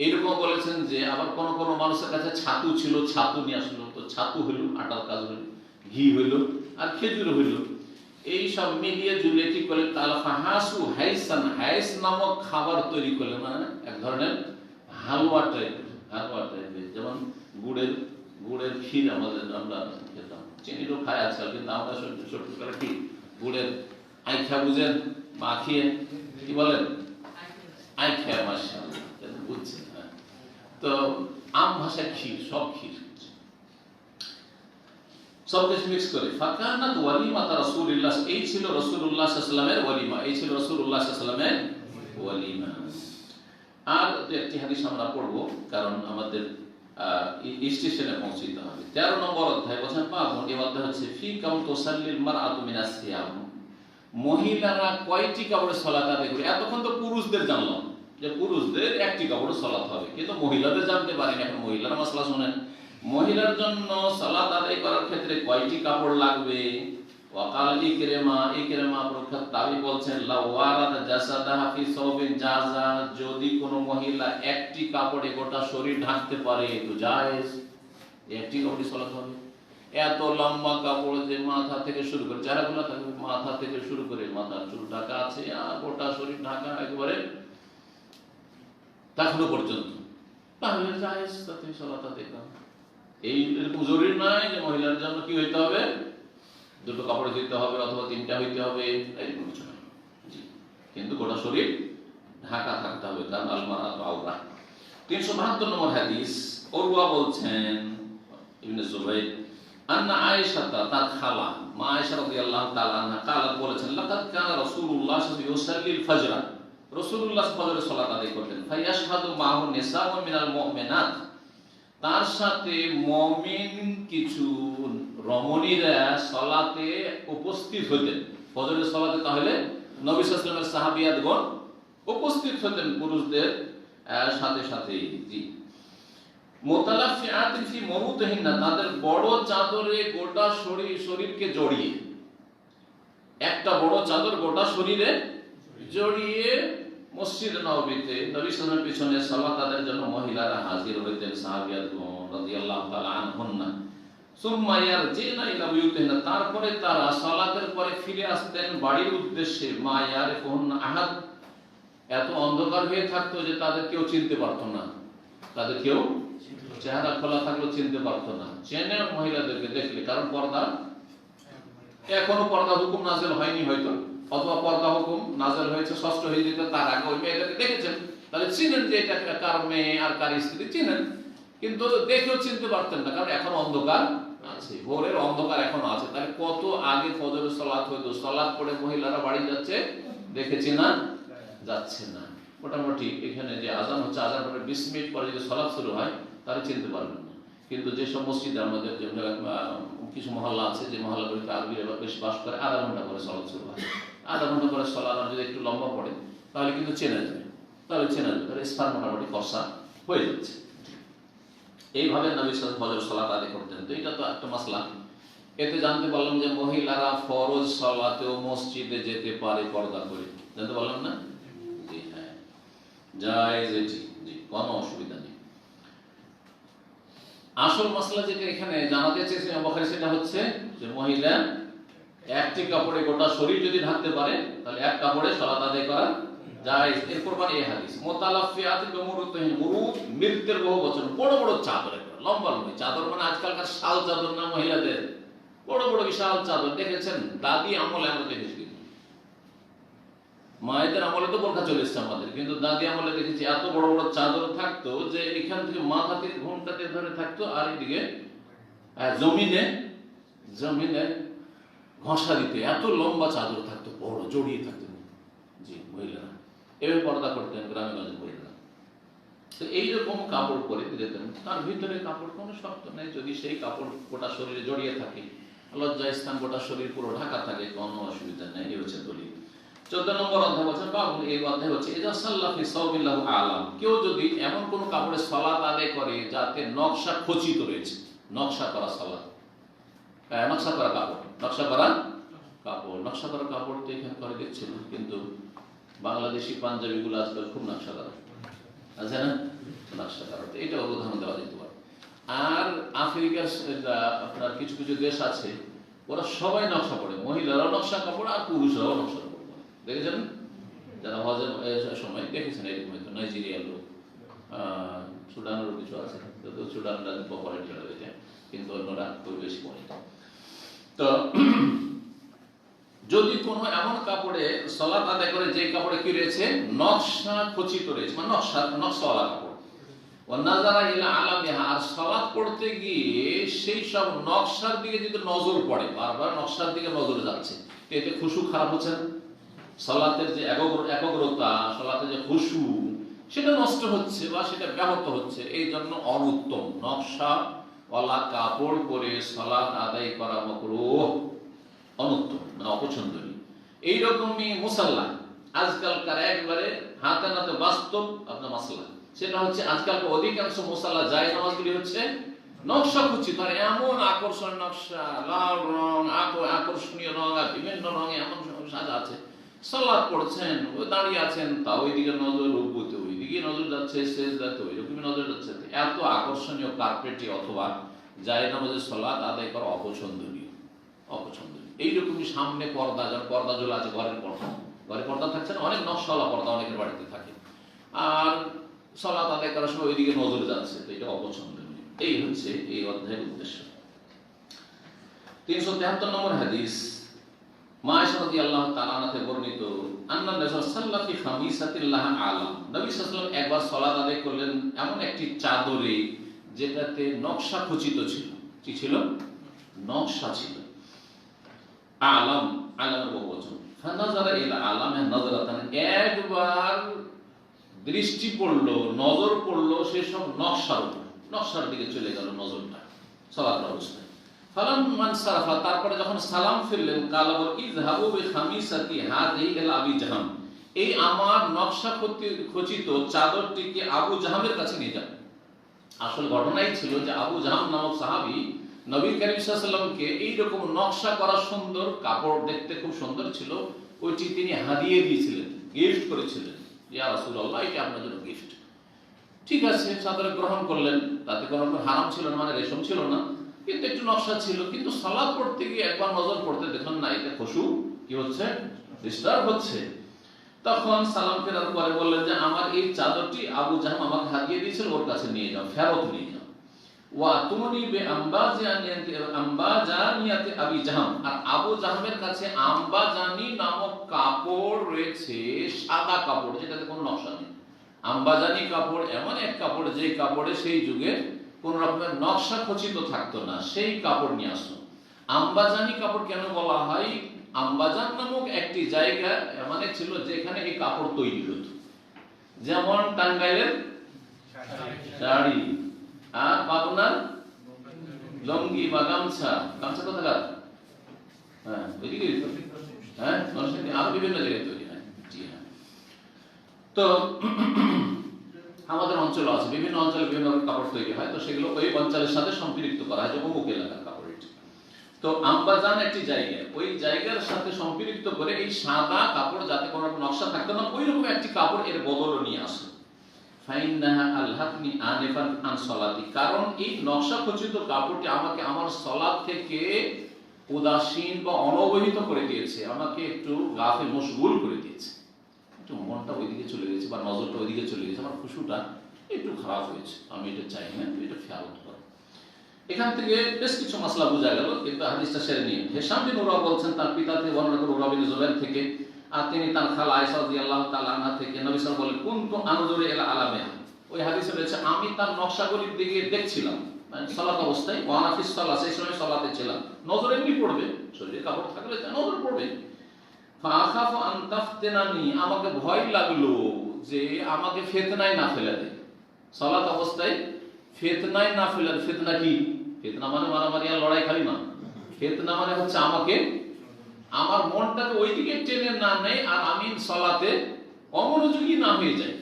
এরকম বলেছেন যে আবার কোন কোন মানুষের কাছে ছাতু ছিল, ছাতু নিয়ে আসলো, তো ছাতু হইল, আটার কাজ হইল, ঘি হইল, আর খেজুর হইল। এই সব মিলিয়ে জুলিয়ে কি করলেন? তাল ফাহাসু হাইসান, হাইস নামক খাবার তৈরি করলেন, মানে এক ধরনের হালুয়া টাইপের, হালুয়া টাইপের, যেমন গুড়ের ক্ষীর আমাদের, আমরা খেতাম, চিনিরও খাই আজকাল, কিন্তু আমরা ছোট্ট করে কি গুড়ের আইখা বুঝেন, মাখিয়ে, কি বলেন? আইখা, মাশাআল্লাহ, বুঝছেন? তো আম ভাষায় ক্ষীর, সব ক্ষীর, সব কিছু মিক্স করে। ফাকানাত ওয়ালিমাত রাসূলুল্লাহ, এই ছিল রাসূলুল্লাহ সাল্লাল্লাহু আলাইহি ওয়াসাল্লামের ওয়ালিমা, এই ছিল রাসূলুল্লাহ সাল্লাল্লাহু আলাইহি ওয়াসাল্লামের ওয়ালিমা। আর একটি হাদিস আমরা পড়ব, কারণ আমাদের স্টেশনে পৌঁছতে হবে। 13 নম্বর অধ্যায়, বলেন পাবন, এই অধ্যায় হচ্ছে ফি কাম তুসাল্লিল মারআতু মিনাস সিয়াম, মহিলারা কয়টি কাপড়ে সালাত আদায় করে। এতক্ষণ তো পুরুষদের জানলাম যে পুরুষদের একটি কাপড়ে সালাত হবে, কিন্তু মহিলাদের জানতে পারিনি। এখন মহিলার মাসলা শুনেন, মহিলার জন্য সালাত আদায় করার ক্ষেত্রে কয়টি কাপড় লাগবে? ওয়াকাল ইকরিমা, ইকরিমা প্রখ্যাত তাবী বলছেন, লা ওয়ারাদ জাসাদাহা ফি সাওবিন জাযা, যদি কোন মহিলা একটি কাপড়ে গোটা শরীর ঢাকতে পারে তো জায়েজ, একটি কাপড়ে সালাত হবে। এত লম্বা কাপড় যে মাথা থেকে শুরু করে, চেহারাগুলো থাকবে, মাথা থেকে শুরু করে মাথার চুল ঢাকা আছে, আর গোটা শরীর ঢাকা একেবারে এখনো পর্যন্ত, তাহলে জায়েজ, তাতে সালাত আদায় করা। এই এরকম জরুরি নয় যে মহিলার জন্য কি হইতে হবে, দুটো কাপড় দিতে হবে অথবা তিনটা হইতে হবে, এরকম কিছু নয়। কিন্তু গোটা শরীর ঢাকা থাকতে হবে, কারণ আল মারআতু আওরা। 372 নম্বর হাদিস, উরওয়া বলছেন, ইবনে জুবাইর, আন্না আয়েশা, তার খালা মা আয়েশা রাদিয়াল্লাহু তাআলা আনহা قالت, বলেছেন, লাকাদ কানা রাসূলুল্লাহ সাল্লাল্লাহু আলাইহি ওয়াসাল্লাম ইউসাল্লিল ফজর, রাসূলুল্লাহ ফজরের সালাত আদায় করতেন। ফায়াশহাদু মাহু নিসাউ মিনাল মুমিনাত, তার সাথে মুমিন কিছু রমণীরা সালাতে উপস্থিত হতেন, ফজরের সালাতে। তাহলে নবী সাল্লাল্লাহু আলাইহি ওয়াসাল্লামের সাহাবিয়াতগণ উপস্থিত হতেন পুরুষদের সাথে সাথে। জি, মুতালাফিআতিন ফি মুরুতিহিন্না, তাদের বড় চাদরে গোটা শরীরকে জড়িয়ে, একটা বড় চাদর গোটা শরীরে জড়িয়ে মসজিদ নববীতে নবী সাল্লাল্লাহু আলাইহি ওয়াসাল্লামের পিছনে সালাত আদায়ের জন্য মহিলারা হাজির হইতেন, সাহাবিয়াতগণ রাদিয়াল্লাহু তাআলা আনহুন্না। সুম্মা ইয়ারজিনা ইলা বুয়ুতিহিন্না, তারপরে তারা সালাতের পরে ফিরে আসতেন বাড়ির উদ্দেশ্যে। মা ইয়ারিফুহুন্না আহাদ, এত অন্ধকার হয়ে থাকতো যে তাদের কেউ চিনতে পারতো না, তাদের কেউ চেহারা খোলা থাকলেও চিনতে পারতো না। চেনে মহিলাদেরকে দেখলে, কারণ পর্দা, এখনো পর্দা হুকুম নাযিল হয়নি হয়তো, অথবা পর্দা হুকুম নাযিল হয়েছে ষষ্ঠ হিজরিতে, তার আগে ওই মেয়েদেরকে দেখেছেন, তাহলে চিনেন যে এটা কার মেয়ে আর কার স্ত্রী চিনেন, কিন্তু দেখেও চিনতে পারতেন না, কারণ এখন অন্ধকার আছে, ভোরের অন্ধকার এখনো আছে। তাহলে কত আগে ফজরের সালাত হইতো, সালাত পড়ে মহিলারা বাড়ি যাচ্ছে, দেখেছি না, যাচ্ছে না। মোটামুটি এখানে যে আজান হচ্ছে, আজান পরে 20 মিনিট পরে যদি সালাত শুরু হয় তারা চিনতে পারবেন না। কিন্তু যে সব মসজিদে আমাদের কিছু মহল্লা আছে, যে মহল্লাগুলিতে আরবিরা বেশি বাস করে, আধা ঘন্টা পরে সালাত শুরু হয়, আধা ঘন্টা পরে সালাত যদি একটু লম্বা পড়ে তাহলে কিন্তু চেনা যাবে, তাহলে ইসফার মোটামুটি ফর্সা হয়ে যাচ্ছে। এইভাবে নবী সাল্লাল্লাহু আলাইহি ওয়াসাল্লাম ফজর সালাত আদায় করতেন। তো এটা তো একটা মাসলা। এতে জানতে পারলাম যে মহিলারা ফরজ সালাতেও মসজিদে যেতে পারে পর্দা করে, জানতে পারলাম না? জি হ্যাঁ, জায়েজ, এটি জি, কোনো অসুবিধা নেই। আসল মাসলা যেটা এখানে জানাতে চেয়েছে ইমাম বুখারী সেটা হচ্ছে যে মহিলা একটি কাপড়ে গোটা শরীর যদি ঢাকতে পারে তাহলে এক কাপড়ে সালাত আদায় করা জায়েজ। এরপর মানে এই হাদিস মুতালাফিয়াতিল মুরুতিন, মুরুত মৃতের বহু বচন, বড় বড় চাদর, লম্বা লম্বা চাদর, মানে আজকালকার শাল চাদর না, মহিলাদের বড় বড় বিশাল চাদর দেখেছেন? দাদি আমলে আমরা দেখেছি, মায়েদের আমলে তো বোরখা চলে এসছে আমাদের, কিন্তু দাদি আমলে দেখেছি এত বড় বড় চাদর থাকতো যে এখান থেকে মাথা থেকে ঘুমটাতে ধরে থাকতো, আর এদিকে জমিনে জমিনে ঘষা দিতে এত লম্বা চাদর থাকতো, বড় জড়িয়ে থাকতো। জি, মহিলারা এভাবে পর্দা করতেন গ্রামের মাঝে মহিলারা। তো এইরকম কাপড় পরে দিতেন, তার ভিতরে কাপড় কোনো শক্ত নেই, যদি সেই কাপড় গোটা শরীরে জড়িয়ে থাকে, লজ্জা স্থান গোটা শরীর পুরো ঢাকা থাকে, কোনো অসুবিধা নেই। এই হচ্ছে দলিল। 14 নম্বর অধ্যায় বলছে বাবু, এই অধ্যায় হচ্ছে ইজা সাল্লা ফি সাওবিল্লাহু আলাম, কেউ যদি এমন কোন কাপড়ে সালাত আদায় করে যাতে নকশা খচিত রয়েছে, নকশা করা সালাত, নকশা করা কাপড়, নকশা করা কাপড়, নকশা করা কাপড় তো এখানে করে দিচ্ছে না, কিন্তু বাংলাদেশি পাঞ্জাবিগুলো আজকাল খুব নকশা করা আছে না, নকশা করা, এটা উদাহরণ দেওয়া যেতে পারে। আর আফ্রিকার আপনার কিছু কিছু দেশ আছে, ওরা সবাই নকশা পড়ে, মহিলারাও নকশা কাপড় আর পুরুষরাও নকশা কাপড়, দেখেছেন যারা হজের সময় দেখেছেন এরকম, হয়তো নাইজেরিয়ার লোক, সুডানেরও কিছু আছে, সুডানরা পপুলারিটি রয়েছে, কিন্তু অন্যরা খুব বেশি পড়ে। তো যদি কোনো এমন কাপড়ে সালাত আদায় করে যে কাপড়ে কি রয়েছে, নকশা খচিত রয়েছে, মানে নকশাওয়ালা কাপড়, ও নাযারা ইলা আলামিহা, আর সালাত পড়তে গিয়ে সেই সব নকশার দিকে যদি নজর পড়ে, বারবার নকশার দিকে নজর যাচ্ছে, এতে খুশু খারাপ হচ্ছে না, সালাতের যে একাগ্রতা, সালাতের যে খুশু, সেটা নষ্ট হচ্ছে বা সেটা ব্যাহত হচ্ছে। এই জন্য অনুত্তম, নকশাওয়ালা কাপড় পরে সালাত আদায় করা মাকরুহ, অনুত্তম, মানে অপছন্দনীয়। এইরকমই মুসাল্লা, আজকালকার একবারে হাতে নাতে বাস্তব আপনার মাসলা, সেটা হচ্ছে আজকালকার অধিকাংশ মুসাল্লা জায়েজ নামাজগুলি হচ্ছে নকশা খচিত, আর এমন আকর্ষণ নকশা, লাল রং, আকর্ষণীয় রং, আর বিভিন্ন রঙে এমন সাজা আছে, সালাত পড়ছেন, ও দাঁড়িয়ে আছেন, তা ওইদিকে নজর, রূপবতী ওইদিকে নজর যাচ্ছে, সেজদাতে ওইরকমই নজর যাচ্ছে। এত আকর্ষণীয় কার্পেটে অথবা জায়েজ নামাজের সালাত আদায় করা অপছন্দনীয়, অপছন্দনীয়। এইরকমই সামনে পর্দা, যার পর্দা ঝোলা আছে, ঘরের পর্দা, ঘরে পর্দা থাকছে না, অনেক নকশাওয়ালা পর্দা অনেকের বাড়িতে থাকে, আর সালাত আদায় করার সময় ওইদিকে নজর যাচ্ছে, তো এটা অপছন্দনীয়। এই হচ্ছে এই অধ্যায়ের উদ্দেশ্য। 373 নম্বর হাদিস, মায়েশা রাদিয়াল্লাহু তাআলা আনহা বর্ণিত, আন্না রাসূল সাল্লাল্লাহু আলাইহি খামিসাতিল লাহা আলাম, নবী সাল্লাল্লাহু আলাইহি ওয়াসাল্লাম একবার সালাত আদায় করলেন এমন একটি চাদরে যেটাতে নকশা খচিত ছিল। কি ছিল? নকশা ছিল। আলাম, আলামের বহুবচন। ফানাযারা ইলা আলামে নাযরাতান, একবার দৃষ্টি পড়লো, নজর পড়লো সেসব নকশার উপর, নকশার দিকে চলে গেল নজরটা সালাতের অবস্থায়। ফালাম্মান সারাফা, তারপরে যখন সালাম ফিরলেন, কালা বল ইযহাবু বিখামিসাতি হাযিহি ইলা আবি জাহাম, এই আমার নকশা খচিত চাদরটিকে আবু জাহামের কাছে নিয়ে যান। আসল ঘটনাই ছিল যে আবু জাহাম নামক সাহাবী নবী করিম সাল্লাল্লাহু আলাইহি ওয়াসাল্লামকে এইরকম নকশা করা সুন্দর কাপড়, দেখতে খুব সুন্দর ছিল, ওইটি তিনি হাদিয়ে দিয়েছিলেন, গিফট করেছিলেন। ইয়া রাসূলুল্লাহ, এটা আপনার জন্য গিফট। ঠিক আছে, চাদর গ্রহণ করলেন, তাতে কোনো হারাম ছিল না, মানে রেশম ছিল না, কিন্তু একটু নকশা ছিল। কিন্তু সালাত পড়তে গিয়ে একবার নজর পড়তে দেখুন না, এটা খুশু কি হচ্ছে, ডিস্টার্ব হচ্ছে। তখন সালাম ফেরার পরে বললেন যে আমার এই চাদরটি আবু জাহাম আমাকে হাদিয়ে দিয়েছিল, ওর কাছে নিয়ে যাও, ফেরত নিয়ে যাও। ওয়া তুমনি বে আম্বাজানিয়াতি আবি জাহাম, আর আবু জাহামের কাছে আম্বাজানি নামক কাপড় রয়েছে, সাদা কাপড়, যেটাতে কোনো নকশা নেই। আম্বাজানি কাপড় এমন এক কাপড়, যে কাপড়ে সেই যুগে কোন রকমের নকশা খচিত থাকতো না, সেই কাপড় নিয়ে আসলো। আম্বাজানি কাপড় কেন বলা হয়? আম্বাজান নামক একটি জায়গা মানে ছিল যেখানে এই কাপড় তৈরি হতো, যেমন টাঙ্গাইলের শাড়ি আর পাবনার লঙ্গি বা গামছা, গামছা কোথাকার? হ্যাঁ, ওইদিকে, হ্যাঁ, আরো বিভিন্ন জায়গায় তৈরি হয়। জি হ্যাঁ। তো আমাদের অঞ্চল আছে, বিভিন্ন অঞ্চলে বিভিন্ন কাপড় তৈরি হয়, তো সেগুলো ওই অঞ্চলের সাথে সম্পৃক্ত করা হয়, যে অমুক এলাকার কাপড় এটি। তো আম্বাজান একটি জায়গা, ওই জায়গার সাথে সম্পৃক্ত করে এই সাদা কাপড়, যাতে কোনো নকশা থাকতো না, ওই রকম একটি কাপড় এর বদল নিয়ে আসে। ফাইন্নাহা আলহাকনি আনিফান আন সলাতি, কারণ এই নকশা খচিত কাপড়টি আমাকে আমার সলাত থেকে উদাসীন বা অনবহিত করে দিয়েছে, আমাকে একটু গাফিল মশগুল করে দিয়েছে, একটু মনটা ওইদিকে চলে গেছে বা নজরটা ওইদিকে চলে গেছে, আমার খুশুটা একটু খারাপ হয়েছে, আমি এটা চাই না, এটা খেয়াল করো। এখান থেকে বেশ কিছু মাসলা বোঝা গেল, কিন্তু হাদিসটা সেরে নিয়ে হেশাম বিন উরওয়া বলছেন তার পিতা থেকে বর্ণনা করে উরওয়া বিন জুবাইর থেকে, আর তিনি তার খালা আয়েশা রাদিয়াল্লাহু তাআলা আনহা থেকে নবী সাল্লাল্লাহু আলাইহি ওয়াসাল্লাম বলেন কুনতু আনজুরু ইলা আলামিহা, ওই হাদিসে রয়েছে আমি তার নকশাগুলির দিকে দেখছিলাম, মানে সালাত অবস্থায়, ওয়ানা ফিস সালাত, সেই সময় সালাতে ছিলাম, নজর এমনি পড়বে, শরীরে কাপড় থাকলে নজর পড়বে। ফাআখাফু আন তাফতিনানি, আমাকে ভয় লাগলো যে আমাকে ফিতনায় না ফেলে দেয়, সালাত অবস্থায় ফিতনায় না ফেলে দেয়। ফিতনা কি? ফিতনা মানে মারামারি আর লড়াই খালি না, ফিতনা মানে হচ্ছে আমাকে, আমার মনটাকে ওইদিকে টেনে না নেয় আর আমি সালাতে অমনোযোগী না হয়ে যাই,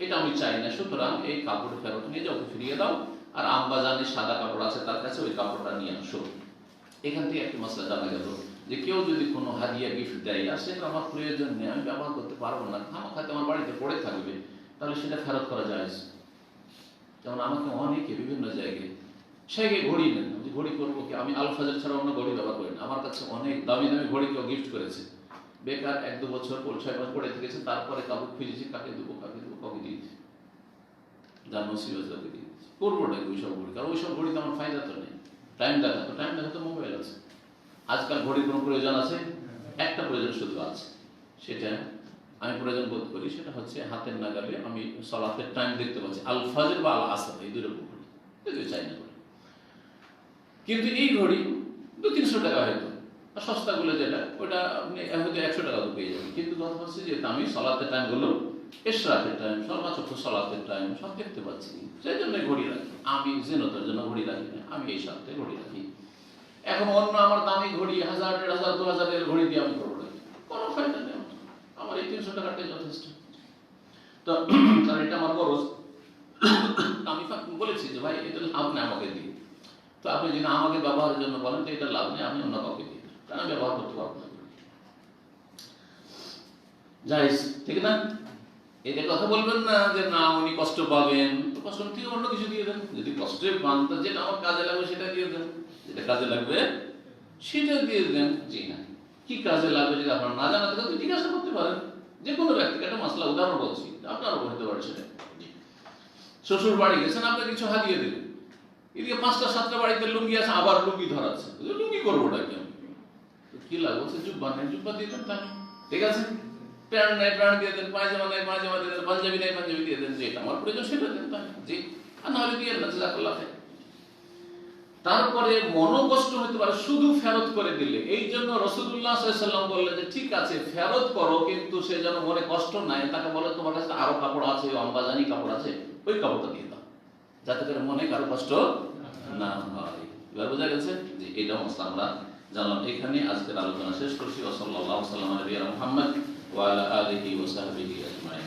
এটা আমি চাই না। সুতরাং এই কাপড় ফেরত নিয়ে যাও, ফিরিয়ে দাও, আর আম্মা জানি সাদা কাপড় আছে তার কাছে, ওই কাপড়টা নিয়ে আসো। এখান থেকে একটি মশলা জানা গেল যে কেউ যদি কোনো হাদিয়া গিফট দেয় আর সেটা আমার প্রয়োজন নেই, আমি ব্যবহার করতে পারবো না, খামাখাতে আমার বাড়িতে পড়ে থাকবে, তাহলে সেটা ফেরত করা যায়। যেমন আমাকে অনেকে বিভিন্ন জায়গায় সেগে ঘড়ি নেন, ঘড়ি করবো কি, আমি আল ফাজর ছাড়া অন্য ঘড়ি ব্যবহার করি না, আমার কাছে অনেক দামি দামি ঘড়ি কেউ গিফট করেছে, বেকার 1-2 বছর 6 মাস পড়ে থেকেছে, তারপরে কাউকে খুঁজেছি, কাকে দেবো কাকে দেবো, কাউকে দিয়েছি, যার নসিবে যাকে দিয়েছি, করবোটা ওইসব ঘড়ি, কারণ ওইসব ঘড়িতে আমার ফায়দা তো নেই। টাইম দেখা তো মোবাইল আছে, আজকাল ঘড়ির কোনো প্রয়োজন আছে? একটা প্রয়োজন শুধু আছে, সেটা আমি প্রয়োজন বোধ করি, সেটা হচ্ছে হাতের নাগালে আমি সালাতের টাইম দেখতে পাচ্ছি, আল ফাজর বা আল আসর, এই দুই রকম ঘড়ি, যদিও চাই না ঘড়ি। কিন্তু এই ঘড়ি 200-300 টাকা হয়তো, আর সস্তাগুলো যেটা ওটা আপনি হয়তো 100 টাকা পেয়ে যাবেন, কিন্তু কথা হচ্ছে যে আমি সালাতের টাইম গুলো, ইশরাকের টাইম, সর্বোচ্চ সালাতের টাইম সব দেখতে পাচ্ছি, সেই জন্য ঘড়ি রাখি। আমি জিনতের জন্য ঘড়ি রাখি না, আমি এই সাথে ঘড়ি রাখি। এখন অন্য আমার দামি ঘড়ি 1000, 1500, 2000 এর ঘড়ি দিয়ে আমি করবো, কোনো ফায়দা নেই, আমার এই 300 টাকাটাই যথেষ্ট। তো কারণ এটা আমার খরচ, আমি বলেছি যে ভাই এটা লাভ নেই আমাকে দিয়ে, তো আপনি যদি আমাকে ব্যবহারের জন্য বলেন তো এটা লাভ নেই, আমি অন্য কাউকে দিই, কারণ ব্যবহার করতে পারবো না। জায়েজ, ঠিক না? এটা কথা বলবেন না যে না উনি কষ্ট পাবেন, তো কষ্ট থেকে অন্য কিছু দিয়ে দেন, যদি কষ্টে পান তো যেটা আমার কাজে লাগবে সেটা দিয়ে দেন, যেটা কাজে লাগবে সেটা দিয়ে দেন। জি না, কি কাজে লাগবে যদি আপনার না জানা থাকে জিজ্ঞাসা করতে পারেন, যে কোনো ব্যক্তিকে একটা মাসলা উদাহরণ বলছি, আপনারও বলতে পারে সেটা। শ্বশুর বাড়ি গেছেন, আপনার কিছু হাতিয়ে দেবেন, এদিকে 5টা-7টা বাড়িতে লুঙ্গি আছে, আবার লুঙ্গি ধরাচ্ছে, লুঙ্গি করবো ওটা কেন, কি লাগবে, জুব্বা নেই জুব্বা দিয়ে দেন, তাই ঠিক আছে, প্যান্ট নেই প্যান্ট দিয়ে দেন, পায়জামা নেই পায়জামা দিয়ে দেন, পাঞ্জাবি নেই পাঞ্জাবি দিয়ে দেন, যেটা আমার প্রয়োজন সেটা দেন, তাই জি, আর নাহলে দিয়ে না, জাযাকাল্লাহ খাইর। তারপরে মনোকষ্ট হতে পারে শুধু ফেরত করে দিলে, এই জন্য রাসূলুল্লাহ সাল্লাল্লাহু আলাইহি ওয়াসাল্লাম বললেন যে ঠিক আছে ফেরত করো, কিন্তু সে যেন মনে কষ্ট নাই, তাকে বলে তোমার কাছে আরো কাপড় আছে, আম্বাজানি কাপড় আছে, ওই কাপড়টা দিয়ে দাও, যাতে করে মনে কারো কষ্ট না হয়। এবার বোঝা গেছে যে এটা মশলা আমরা জানলাম। এখানে আজকের আলোচনা শেষ করছি। ওয়া সাল্লাল্লাহু আলা সাল্লাম আলা নবিয়িনা মুহাম্মদ ওয়া আলা আলিহি ওয়া সাহবিহি আজমাইন।